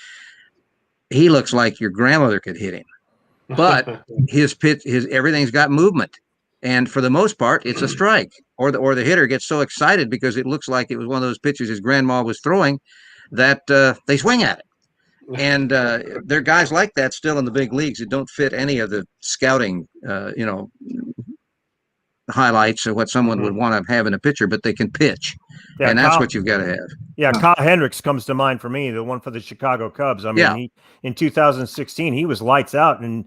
He looks like your grandmother could hit him, but his everything's got movement. And for the most part, it's a strike, or the hitter gets so excited because it looks like it was one of those pitches his grandma was throwing that they swing at it. And there are guys like that still in the big leagues that don't fit any of the scouting, highlights of what someone would want to have in a pitcher, but they can pitch. Yeah, and that's what you've got to have. Yeah, Kyle Hendricks comes to mind for me, the one for the Chicago Cubs. I mean, in 2016, he was lights out, and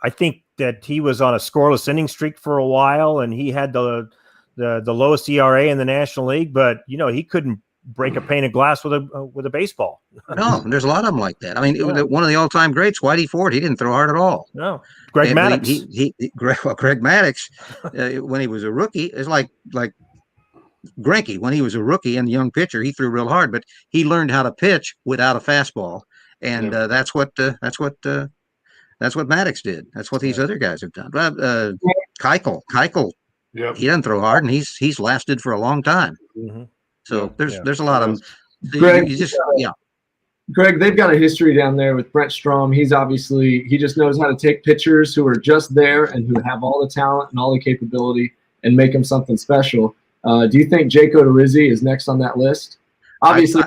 I think that he was on a scoreless inning streak for a while, and he had the lowest ERA in the National League, but he couldn't break a pane of glass with a baseball. No, there's a lot of them like that. I mean, one of the all-time greats, Whitey Ford, he didn't throw hard at all. No, Greg Maddux. Greg Maddux, when he was a rookie, is like Greinke. When he was a rookie and a young pitcher, he threw real hard, but he learned how to pitch without a fastball, and that's what Maddux did. That's what these other guys have done. Keuchel, he doesn't throw hard, and he's lasted for a long time. Mm-hmm. So there's a lot of Greg, Greg, they've got a history down there with Brent Strom. He just knows how to take pitchers who are just there and who have all the talent and all the capability and make them something special. Do you think Jake Odorizzi is next on that list? Obviously,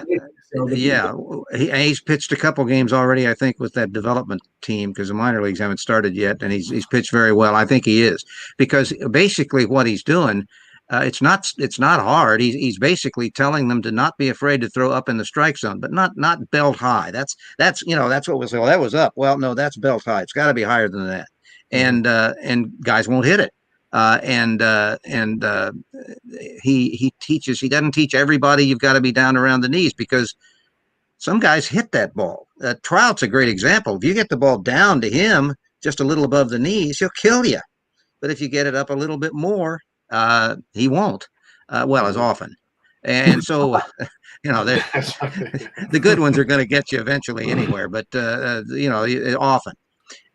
he's pitched a couple games already, I think, with that development team because the minor leagues haven't started yet, and he's pitched very well. I think he is, because basically what he's doing, it's not hard. He's basically telling them to not be afraid to throw up in the strike zone, but not belt high. That's what was that was up. Well, no, that's belt high. It's got to be higher than that, and guys won't hit it. He teaches. He doesn't teach everybody you've got to be down around the knees, because some guys hit that ball. Trout's a great example. If you get the ball down to him just a little above the knees, he'll kill you. But if you get it up a little bit more, he won't. well, as often. And so, the good ones are going to get you eventually anywhere, but, often.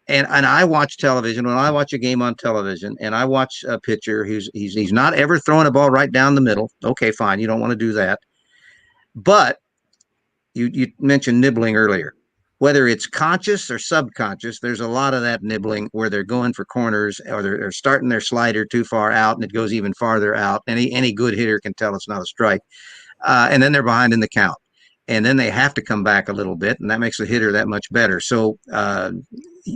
And I watch television. When I watch a game on television and I watch a pitcher he's not ever throwing a ball right down the middle. Okay, fine. You don't want to do that. But you mentioned nibbling earlier. Whether it's conscious or subconscious, there's a lot of that nibbling where they're going for corners or they're starting their slider too far out and it goes even farther out. Any good hitter can tell it's not a strike. And then they're behind in the count. And then they have to come back a little bit, and that makes the hitter that much better. So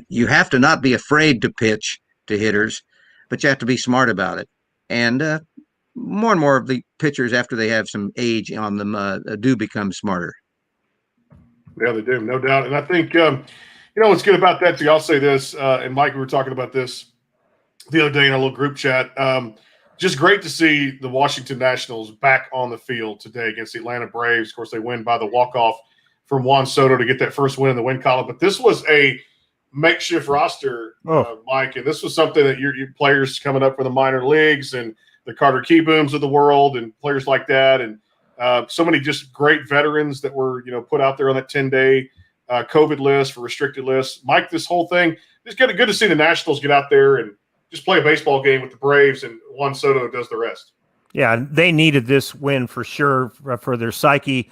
you have to not be afraid to pitch to hitters, but you have to be smart about it. And more and more of the pitchers, after they have some age on them, do become smarter. Yeah, they do, no doubt. And I think, what's good about that, too, I'll say this, and Mike, we were talking about this the other day in our little group chat. Just great to see the Washington Nationals back on the field today against the Atlanta Braves. Of course, they win by the walk-off from Juan Soto to get that first win in the win column. But this was a makeshift roster, Mike, and this was something that your players coming up for the minor leagues and the Carter Keybooms of the world and players like that, and so many just great veterans that were put out there on that 10-day COVID list for restricted lists. Mike, this whole thing, it's good to see the Nationals get out there and just play a baseball game with the Braves, and Juan Soto does the rest. Yeah, they needed this win for sure for their psyche.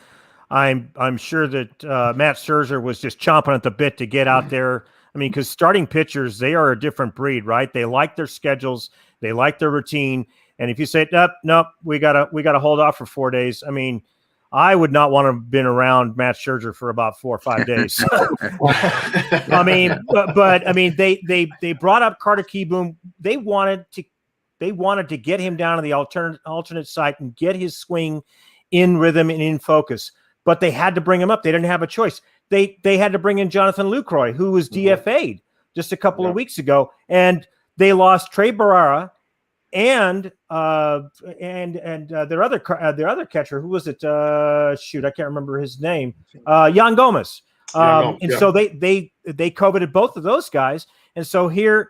I'm sure that Matt Scherzer was just chomping at the bit to get out there. I mean, because starting pitchers, they are a different breed, right? They like their schedules, they like their routine, and if you say, nope, we gotta hold off for 4 days. I mean, I would not want to have been around Matt Scherzer for about 4 or 5 days. I mean, but I mean, they brought up Carter Keyboom. They wanted to get him down to the alternate site and get his swing in rhythm and in focus. But they had to bring him up. They didn't have a choice. They had to bring in Jonathan Lucroy, who was DFA'd just a couple of weeks ago, and they lost Trey Barrera and their other catcher, who was it? Shoot, I can't remember his name. Yan Gomez. So they coveted both of those guys, and so here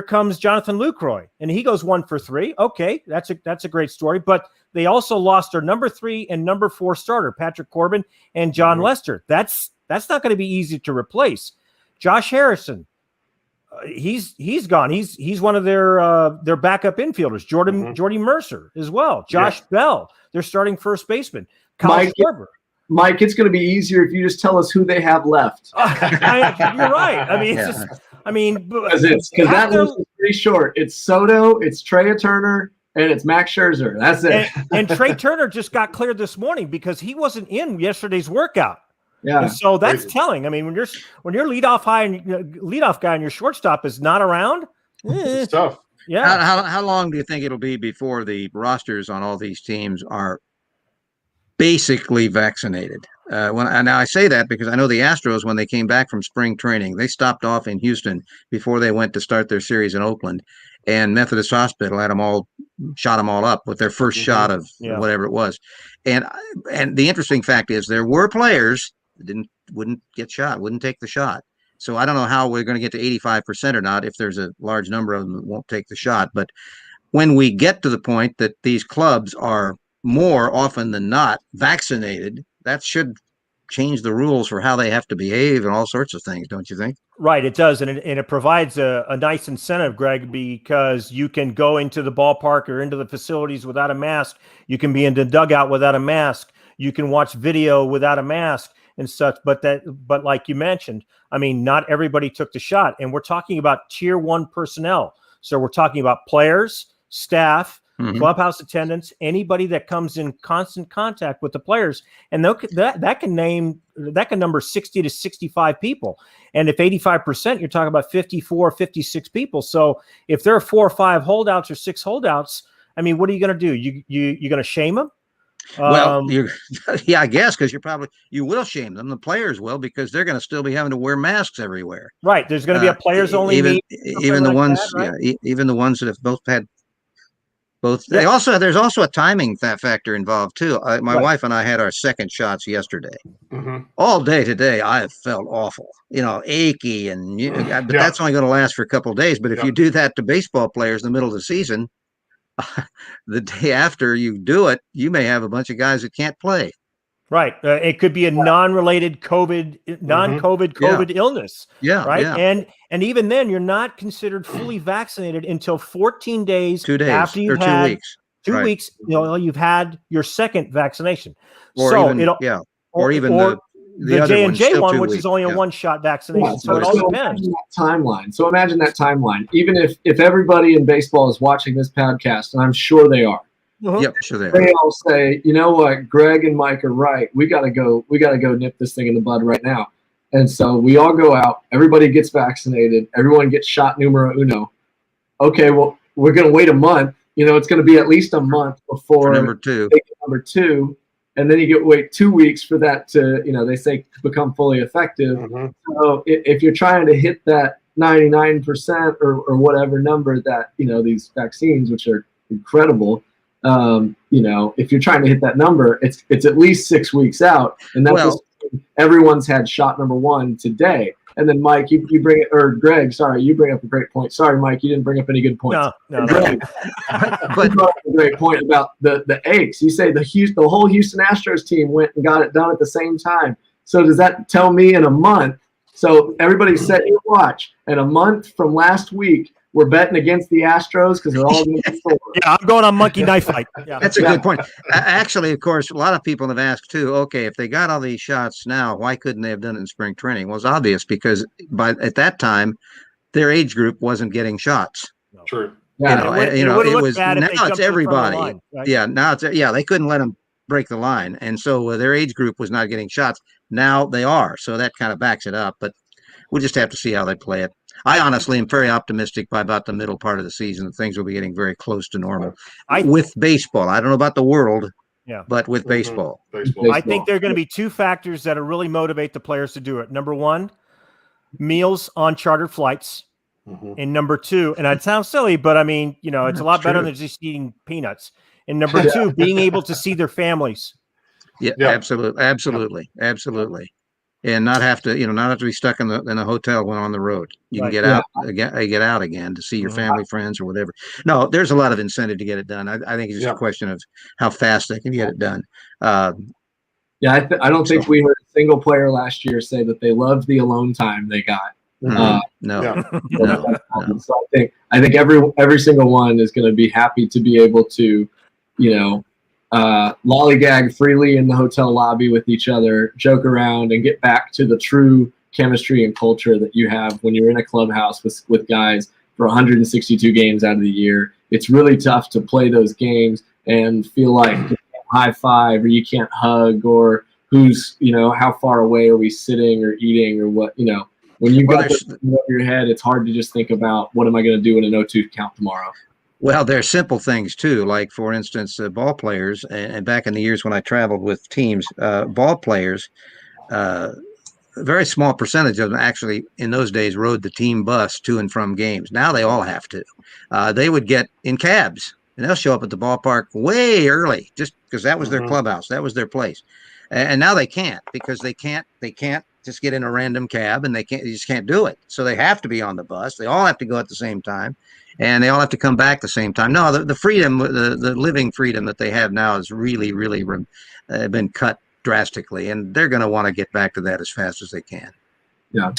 comes Jonathan Lucroy, and he goes 1 for 3. Okay, that's a great story. But they also lost their number 3 and number 4 starter, Patrick Corbin and John Lester. That's not going to be easy to replace. Josh Harrison. He's gone. He's one of their backup infielders. Jordy Mercer as well. Josh Bell, their starting first baseman. Kyle Schwarber. Mike, it's going to be easier if you just tell us who they have left. You're right. I mean, because that list is pretty short. It's Soto, it's Trey Turner, and it's Max Scherzer. That's it. And Trey Turner just got cleared this morning because he wasn't in yesterday's workout. Yeah, and so that's telling. I mean, when your leadoff guy and your shortstop is not around, it's tough. Yeah. How long do you think it'll be before the rosters on all these teams are basically vaccinated? Now I say that because I know the Astros, when they came back from spring training, they stopped off in Houston before they went to start their series in Oakland, and Methodist Hospital shot them all up with their first shot of whatever it was. And the interesting fact is there were players that wouldn't take the shot. So I don't know how we're going to get to 85% or not if there's a large number of them that won't take the shot. But when we get to the point that these clubs are more often than not vaccinated, that should change the rules for how they have to behave and all sorts of things, don't you think? Right, it does. And it provides a nice incentive, Greg, because you can go into the ballpark or into the facilities without a mask. You can be in the dugout without a mask. You can watch video without a mask and such. But like you mentioned, I mean, not everybody took the shot. And we're talking about tier 1 personnel. So we're talking about players, staff, clubhouse attendants, anybody that comes in constant contact with the players, and that can number 60 to 65 people. And if 85%, you're talking about 54, 56 people. So if there are 4 or 5 holdouts or 6 holdouts, I mean, what are you going to do? You going to shame them? Well, I guess, because you will shame them. The players will, because they're going to still be having to wear masks everywhere. Right. There's going to be a players only even the ones that, right? Even the ones that have both had. There's also a timing factor involved too. My wife and I had our second shots yesterday. All day today, I have felt awful, achy, but that's only going to last for a couple of days. But if you do that to baseball players in the middle of the season, the day after you do it, you may have a bunch of guys that can't play. Right. It could be a non-COVID illness. Yeah. Right. Yeah. And even then, you're not considered fully vaccinated until 14 days 2 days after you've or 2 had weeks. 2 Right. weeks. You've had your second vaccination. Or so even, it'll or even the other J&J one, which weeks. is only a one-shot vaccination. So it all so depends. imagine that timeline. So imagine that timeline. Even if everybody in baseball is watching this podcast, and I'm sure they are. Yep, sure they are. They all say, you know what, Greg and Mike are right. We gotta go nip this thing in the bud right now. And so we all go out, everybody gets vaccinated, everyone gets shot numero uno. Okay, well, we're gonna wait a month. It's gonna be at least a month before number two. And then you wait 2 weeks for that to, they say become fully effective. Mm-hmm. So if you're trying to hit that 99% or whatever number that, these vaccines, which are incredible, if you're trying to hit that number, it's at least 6 weeks out, and everyone's had shot number 1 today. And then Mike, you bring it, or Greg, sorry, you bring up a great point. Sorry, Mike, you didn't bring up any good points. No. Greg, but you brought up a great point about the aches. You say the whole Houston Astros team went and got it done at the same time. So does that tell me in a month? So everybody set your watch, and a month from last week, we're betting against the Astros because they're all going to be sore. Yeah, I'm going on monkey knife fight. Yeah. That's a good point. Actually, of course, a lot of people have asked too, okay, if they got all these shots now, why couldn't they have done it in spring training? Well, it's obvious because at that time, their age group wasn't getting shots. No. True. Yeah. It was now it's everybody. Line, right? Yeah, now they couldn't let them break the line. And so their age group was not getting shots. Now they are. So that kind of backs it up, but we'll just have to see how they play it. I honestly am very optimistic by about the middle part of the season that things will be getting very close to normal with baseball. I don't know about the world, but with baseball. I think there are going to be 2 factors that will really motivate the players to do it. Number 1, meals on chartered flights. Mm-hmm. And number 2, and it sounds silly, but I mean, it's a lot better than just eating peanuts. And number 2, being able to see their families. Yeah. Absolutely. And not have to be stuck in a hotel when on the road. You can get out again to see your family, friends, or whatever. No, there's a lot of incentive to get it done. I think it's just a question of how fast they can get it done. I don't think we heard a single player last year say that they loved the alone time they got. No. So I think every single one is going to be happy to be able to, lollygag freely in the hotel lobby with each other, joke around, and get back to the true chemistry and culture that you have when you're in a clubhouse with guys for 162 games out of the year. It's really tough to play those games and feel like you can't high five or you can't hug or who's, how far away are we sitting or eating or what, when you've got this over your head, it's hard to just think about what am I going to do in an 0-2 count tomorrow. Well, there's simple things too, like for instance, ball players. And back in the years when I traveled with teams, ball players, a very small percentage of them actually in those days rode the team bus to and from games. Now they all have to. They would get in cabs, and they'll show up at the ballpark way early, just because that was their clubhouse, that was their place. And now they can't because they can't just get in a random cab, and they just can't do it. So they have to be on the bus. They all have to go at the same time. And they all have to come back the same time. No, the freedom, the living freedom that they have now has really, really been cut drastically. And they're going to want to get back to that as fast as they can. Yeah.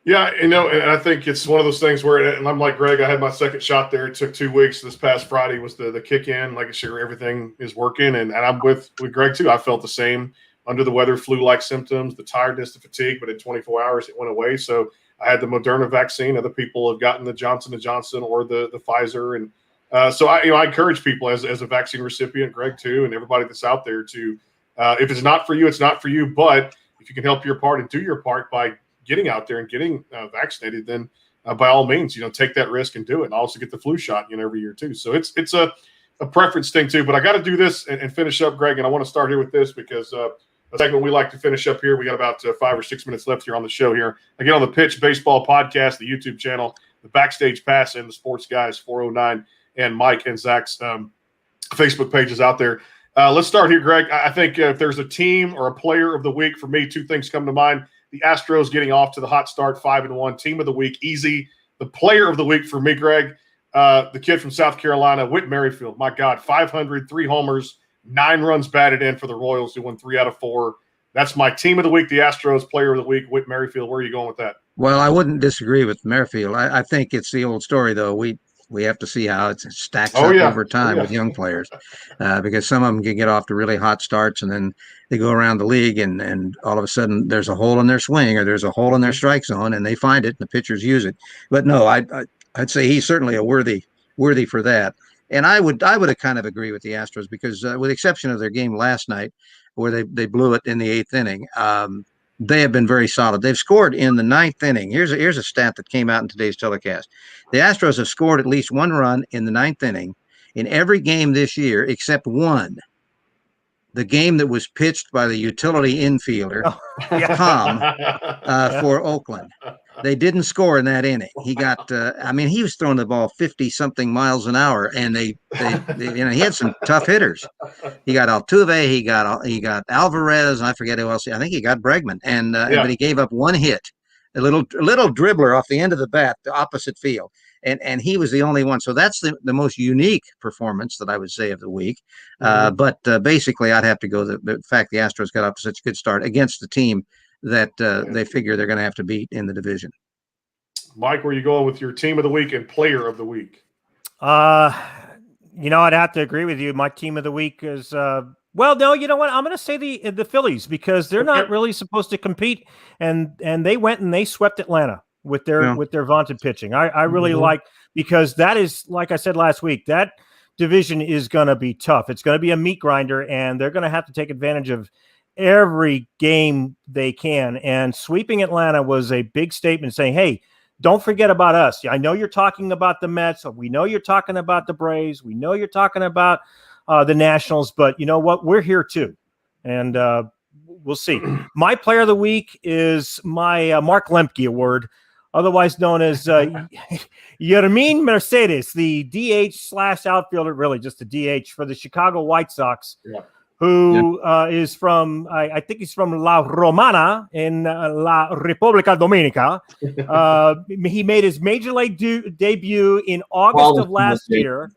Yeah, and I think it's one of those things where, and I'm like Greg, I had my second shot there. It took 2 weeks. This past Friday was the kick in. Like I said, everything is working. And I'm with Greg, too. I felt the same under the weather, flu-like symptoms, the tiredness, the fatigue. But in 24 hours, it went away. So I had the Moderna vaccine. Other people have gotten the Johnson & Johnson or the Pfizer. And so I encourage people as a vaccine recipient, Greg too, and everybody that's out there to, if it's not for you, it's not for you. But if you can help your part and do your part by getting out there and getting vaccinated, then by all means, take that risk and do it. And also get the flu shot, every year too. So it's a preference thing too. But I got to do this and finish up, Greg. And I want to start here with this because a segment we like to finish up here. We got about 5 or 6 minutes left here on the show here. Again, on the Pitch Baseball Podcast, the YouTube channel, the Backstage Pass, and the Sports Guys 409 and Mike and Zach's Facebook pages out there. Let's start here, Greg. I think if there's a team or a player of the week, for me, 2 things come to mind. The Astros getting off to the hot start, 5-1. Team of the week, easy. The player of the week for me, Greg, the kid from South Carolina, Whit Merrifield. My God, 500, 3 homers, 9 runs batted in for the Royals, who won 3 out of 4. That's my team of the week, the Astros player of the week, Whit Merrifield. Where are you going with that? Well, I wouldn't disagree with Merrifield. I think it's the old story, though. We have to see how it stacks up over time with young players, because some of them can get off to really hot starts, and then they go around the league, and all of a sudden there's a hole in their swing or there's a hole in their strike zone, and they find it, and the pitchers use it. But no, I'd say he's certainly a worthy for that. And I would kind of agree with the Astros because, with the exception of their game last night, where they blew it in the 8th inning. They have been very solid. They've scored in the 9th inning. Here's a stat that came out in today's telecast. The Astros have scored at least 1 run in the 9th inning in every game this year except one. The game that was pitched by the utility infielder, Tom, for Oakland. They didn't score in that inning. He got, he was throwing the ball 50-something miles an hour, and they he had some tough hitters. He got Altuve, he got Alvarez, I forget who else. I think he got Bregman, but he gave up 1 hit, a little dribbler off the end of the bat, the opposite field. And he was the only one. So that's the most unique performance that I would say of the week. But basically, I'd have to go the fact the Astros got off to such a good start against the team that they figure they're going to have to beat in the division. Mike, where are you going with your team of the week and player of the week? I'd have to agree with you. My team of the week is no, you know what? I'm going to say the Phillies, because they're not really supposed to compete, and they went and they swept Atlanta with their vaunted pitching. I really like, because that is, like I said last week, that division is going to be tough. It's going to be a meat grinder, and they're going to have to take advantage of every game they can. And sweeping Atlanta was a big statement saying, hey, don't forget about us. I know you're talking about the Mets. We know you're talking about the Braves. We know you're talking about the Nationals, but you know what? We're here too. And we'll see. My player of the week is my Mark Lemke Award, otherwise known as Yermin Mercedes, the DH/outfielder, really just the DH for the Chicago White Sox, who is from, I think he's from La Romana in La República Dominica. He made his major league debut in August of last year.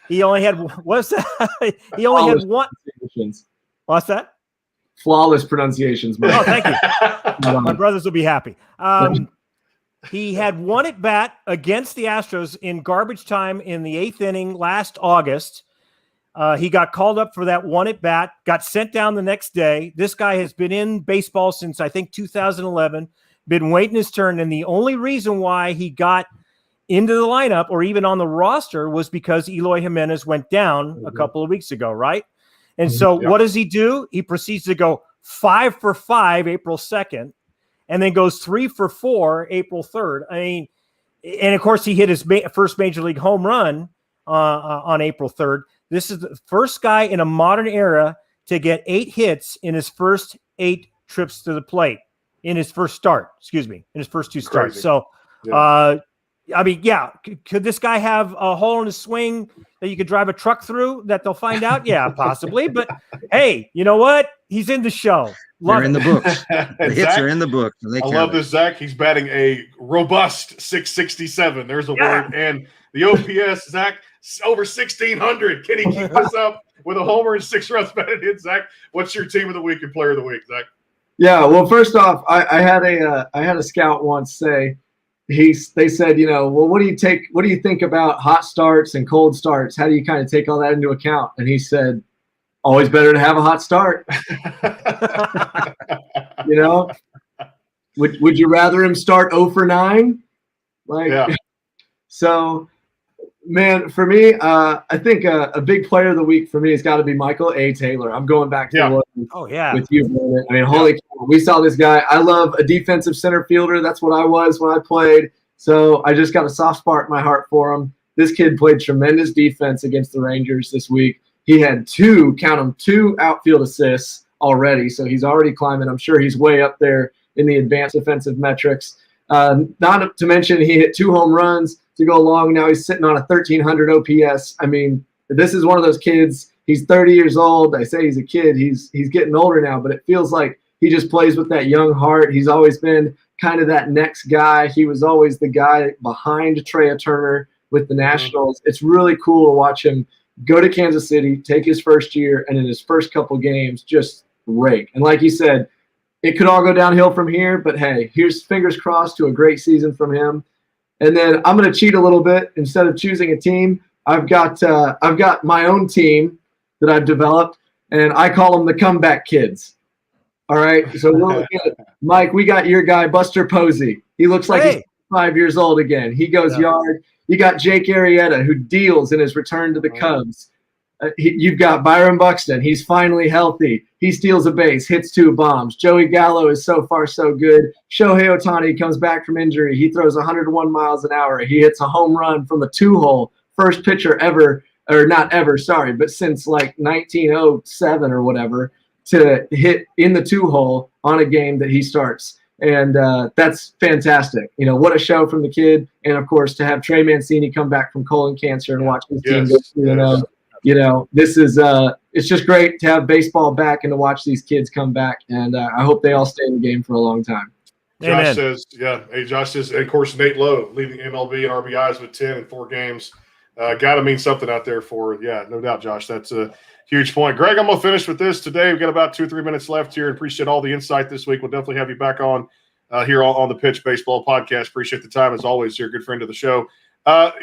He only had, what's that? He only had one. What's that? Flawless pronunciations. Mike. Oh, thank you. My brothers will be happy. He had 1 at bat against the Astros in garbage time in the 8th inning last August. He got called up for that 1 at bat, got sent down the next day. This guy has been in baseball since, I think, 2011, been waiting his turn. And the only reason why he got into the lineup or even on the roster was because Eloy Jimenez went down a couple of weeks ago, right? And so what does he do? He proceeds to go 5 for 5 April 2nd, and then goes 3 for 4 April 3rd. I mean, and of course, he hit his first major league home run on April 3rd. This is the first guy in a modern era to get 8 hits in his first 8 trips to the plate, in his first 2 starts. So, could this guy have a hole in his swing that you could drive a truck through that they'll find out? Yeah, possibly. But hey, you know what? He's in the show. They're in the books. The hits are in the books. I love this, Zach. He's batting a robust 667. There's a word. And the OPS, Zach, over 1,600. Can he keep this up with a homer and 6 runs batted in? Zach, what's your team of the week and player of the week, Zach? Yeah, well, first off, I had a scout once say, they said, well, what do you think about hot starts and cold starts? How do you kind of take all that into account? And he said, always better to have a hot start. Would you rather him start 0 for 9? So, man, for me, I think a big player of the week for me has got to be Michael A. Taylor. I'm going back to with you, man. I mean, holy cow, we saw this guy. I love a defensive center fielder. That's what I was when I played. So I just got a soft spot in my heart for him. This kid played tremendous defense against the Rangers this week. He had 2 outfield assists already. So he's already climbing. I'm sure he's way up there in the advanced defensive metrics. Not to mention he hit 2 home runs to go along. Now he's sitting on a 1,300 OPS. I mean, this is one of those kids. He's 30 years old. I say he's a kid. He's getting older now, but it feels like he just plays with that young heart. He's always been kind of that next guy. He was always the guy behind Trey Turner with the Nationals. It's really cool to watch him go to Kansas City, take his first year, and in his first couple games, just rake. And like you said, it could all go downhill from here, but hey, here's fingers crossed to a great season from him. And then I'm going to cheat a little bit. Instead of choosing a team, I've got my own team that I've developed, and I call them the Comeback Kids. All right, so we're looking at Mike. We got your guy Buster Posey. He looks like he's 5 years old again. He goes yard. You got Jake Arrieta, who deals in his return to the Cubs. You've got Byron Buxton. He's finally healthy. He steals a base, hits 2 bombs. Joey Gallo is so far so good. Shohei Ohtani comes back from injury. He throws 101 miles an hour. He hits a home run from the 2-hole. First pitcher ever, or not ever, sorry, but since like 1907 or whatever, to hit in the 2-hole on a game that he starts. And that's fantastic. You know, what a show from the kid. And, of course, to have Trey Mancini come back from colon cancer and watch his team go through, you know, this is it's just great to have baseball back and to watch these kids come back. And I hope they all stay in the game for a long time. Josh says, Josh says, and of course, Nate Lowe leading MLB in RBIs with 10 in 4 games. Got to mean something out there for, no doubt, Josh. That's a huge point. Greg, I'm going to finish with this today. We've got about 2-3 minutes left here. Appreciate all the insight this week. We'll definitely have you back on here on the Pitch Baseball podcast. Appreciate the time, as always. You're a good friend of the show.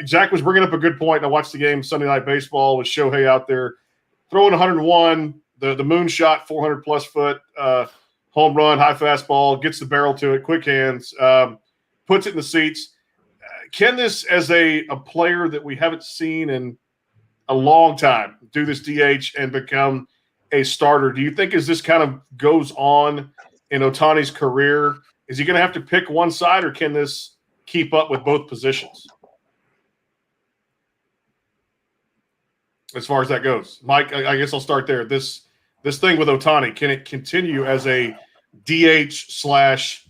Zach was bringing up a good point. I watched the game Sunday Night Baseball with Shohei out there throwing 101, the moonshot, 400-plus foot home run, high fastball, gets the barrel to it, quick hands, puts it in the seats. Can this, as a player that we haven't seen in a long time, do this DH and become a starter? Do you think as this kind of goes on in Ohtani's career, is he going to have to pick one side, or can this keep up with both positions as far as that goes? Mike, I guess I'll start there. This thing with Ohtani, can it continue as a DH/starting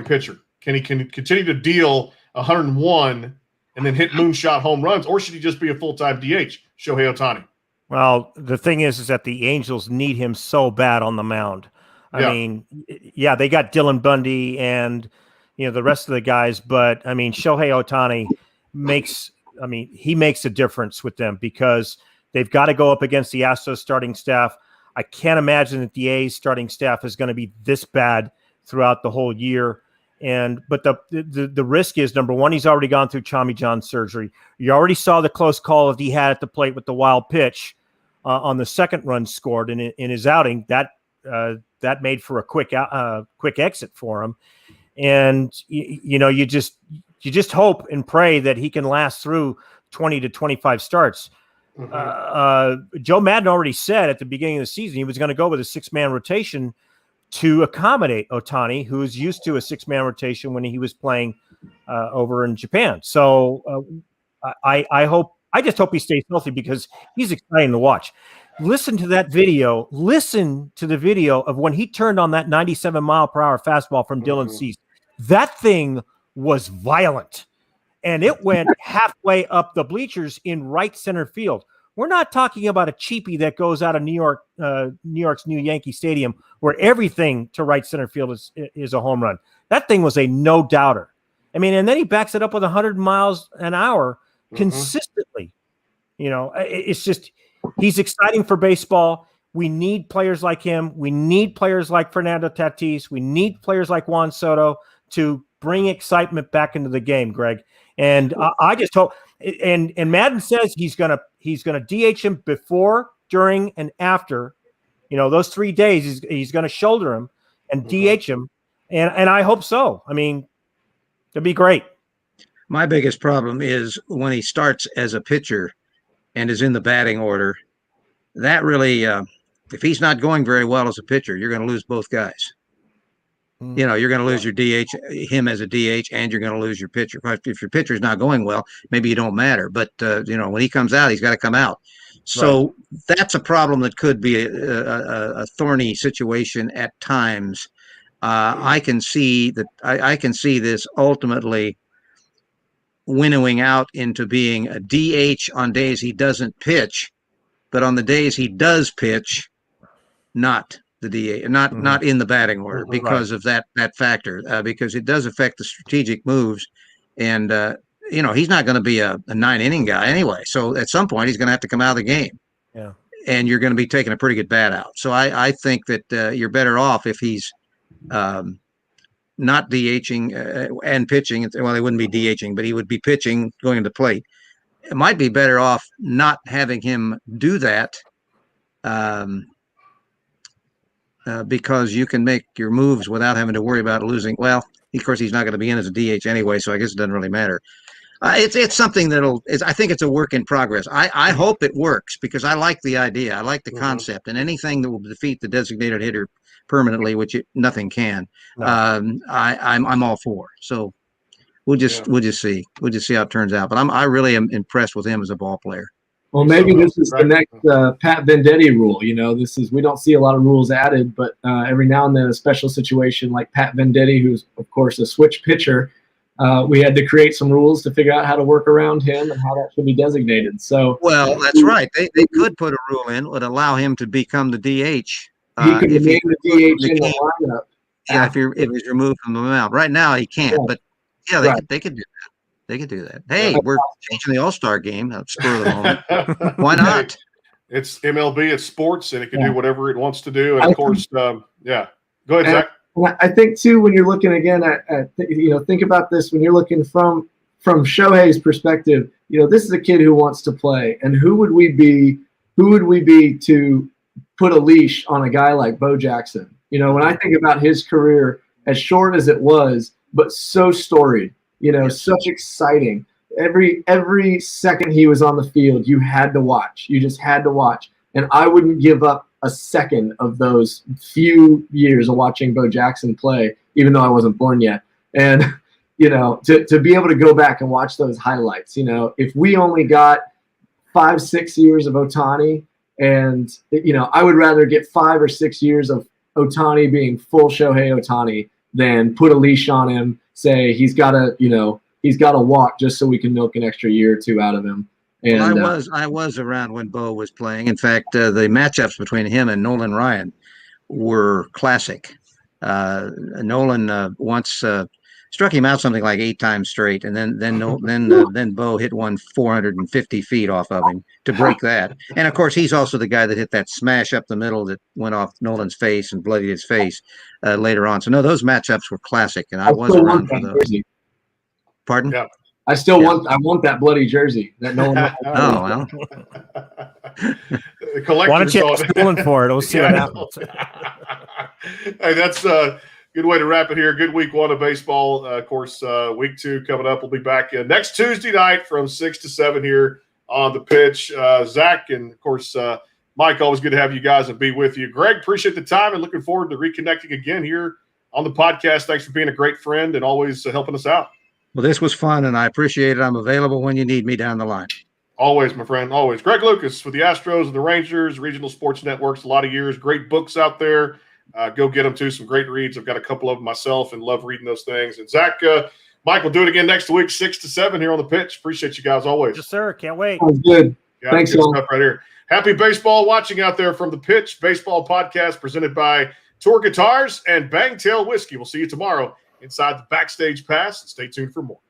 pitcher? Can he continue to deal 101 and then hit moonshot home runs, or should he just be a full-time DH, Shohei Ohtani? Well, the thing is that the Angels need him so bad on the mound. I mean, they got Dylan Bundy and, the rest of the guys, but I mean, Shohei Ohtani makes a difference with them because they've got to go up against the Astros starting staff. I can't imagine that the A's starting staff is going to be this bad throughout the whole year. But the risk is, number one, he's already gone through Tommy John surgery. You already saw the close call that he had at the plate with the wild pitch on the second run scored in his outing. That made for a quick exit for him. And you just hope and pray that he can last through 20 to 25 starts. Mm-hmm. Joe Madden already said at the beginning of the season he was going to go with a 6-man rotation to accommodate Ohtani, who is used to a 6-man rotation when he was playing over in Japan. So I just hope he stays healthy because he's exciting to watch. Listen to that video. Listen to the video of when he turned on that 97-mile-per-hour fastball from Dylan Cease. That thing was violent, and it went halfway up the bleachers in right center field. We're not talking about a cheapie that goes out of New York's new Yankee Stadium, where everything to right center field is a home run. That thing was a no-doubter. I mean, and then he backs it up with 100 miles an hour consistently. It's just he's exciting for baseball. We need players like him. We need players like Fernando Tatis. We need players like Juan Soto to bring excitement back into the game, Greg. And I just hope. And Madden says he's gonna DH him before, during, and after. Those 3 days he's gonna shoulder him and DH him, and I hope so. I mean, it'd be great. My biggest problem is when he starts as a pitcher and is in the batting order. That really, if he's not going very well as a pitcher, you're going to lose both guys. You're going to lose your DH, him as a DH, and you're going to lose your pitcher. If your pitcher is not going well, maybe you don't matter. But, when he comes out, he's got to come out. So that's a problem that could be a thorny situation at times. I can see that. I can see this ultimately winnowing out into being a DH on days he doesn't pitch, but on the days he does pitch, not the DH, not in the batting order because of that factor, because it does affect the strategic moves, and he's not going to be a 9-inning guy anyway. So at some point, he's going to have to come out of the game. Yeah. And you're going to be taking a pretty good bat out. So I think that you're better off if he's not DHing and pitching. Well, he wouldn't be DHing, but he would be pitching, going to the plate. It might be better off not having him do that because you can make your moves without having to worry about losing. Well, of course, he's not going to be in as a DH anyway, so I guess it doesn't really matter. It's something I think it's a work in progress. I hope it works because I like the idea. I like the concept, and anything that will defeat the designated hitter permanently, which nothing can, No. I'm all for. So we'll just see how it turns out. But I really am impressed with him as a ball player. Well, maybe this is the next Pat Venditti rule. We don't see a lot of rules added, but every now and then a special situation like Pat Venditti, who's of course a switch pitcher. We had to create some rules to figure out how to work around him and how that should be designated. So, well, that's right. They could put a rule in would allow him to become the DH. He could remain the DH in the lineup. Yeah, if he's removed from the mound. Right now he can't, but yeah, they could do that. They could do that. Hey, we're changing the All-Star game. Spur of the moment. Why not? It's MLB. It's sports, and it can do whatever it wants to do. And of course, Go ahead, Zach. I think too, when you're looking again at think about this when you're looking from Shohei's perspective. This is a kid who wants to play, and who would we be to put a leash on a guy like Bo Jackson? When I think about his career, as short as it was, but so storied. Such exciting. Every second he was on the field, you had to watch. You just had to watch, and I wouldn't give up a second of those few years of watching Bo Jackson play, even though I wasn't born yet. And, to be able to go back and watch those highlights, if we only got 5-6 years of Ohtani and, I would rather get 5 or 6 years of Ohtani being full Shohei Ohtani than put a leash on him, say he's got to walk just so we can milk an extra year or two out of him. And I was around when Bo was playing. In fact, the matchups between him and Nolan Ryan were classic. Nolan once struck him out something like 8 times straight, and then Bo hit one 450 feet off of him to break that. And of course, he's also the guy that hit that smash up the middle that went off Nolan's face and bloodied his face later on. So no, those matchups were classic, and I was around for those. Jersey. Pardon? Yeah. I still want that bloody jersey. That no one. Oh well. Why don't you ask Nolan for it? We'll see what happens. Hey, that's a good way to wrap it here. Good week 1 of baseball. Of course, week 2 coming up. We'll be back next Tuesday night from 6 to 7 here on the pitch. Zach and of course Mike, always good to have you guys and be with you. Greg, appreciate the time and looking forward to reconnecting again here on the podcast. Thanks for being a great friend and always helping us out. Well, this was fun, and I appreciate it. I'm available when you need me down the line. Always, my friend, always. Greg Lucas with the Astros and the Rangers, regional sports networks, a lot of years. Great books out there. Go get them, too. Some great reads. I've got a couple of them myself and love reading those things. And Zach, Mike, we'll do it again next week, 6 to 7 here on the pitch. Appreciate you guys always. Yes, sir. Can't wait. Sounds good. Yeah, thanks, good all. stuff right here. Happy baseball watching out there from the pitch. Baseball podcast presented by Toir Guitars and Bangtail Whiskey. We'll see you tomorrow inside the Backstage Pass. Stay tuned for more.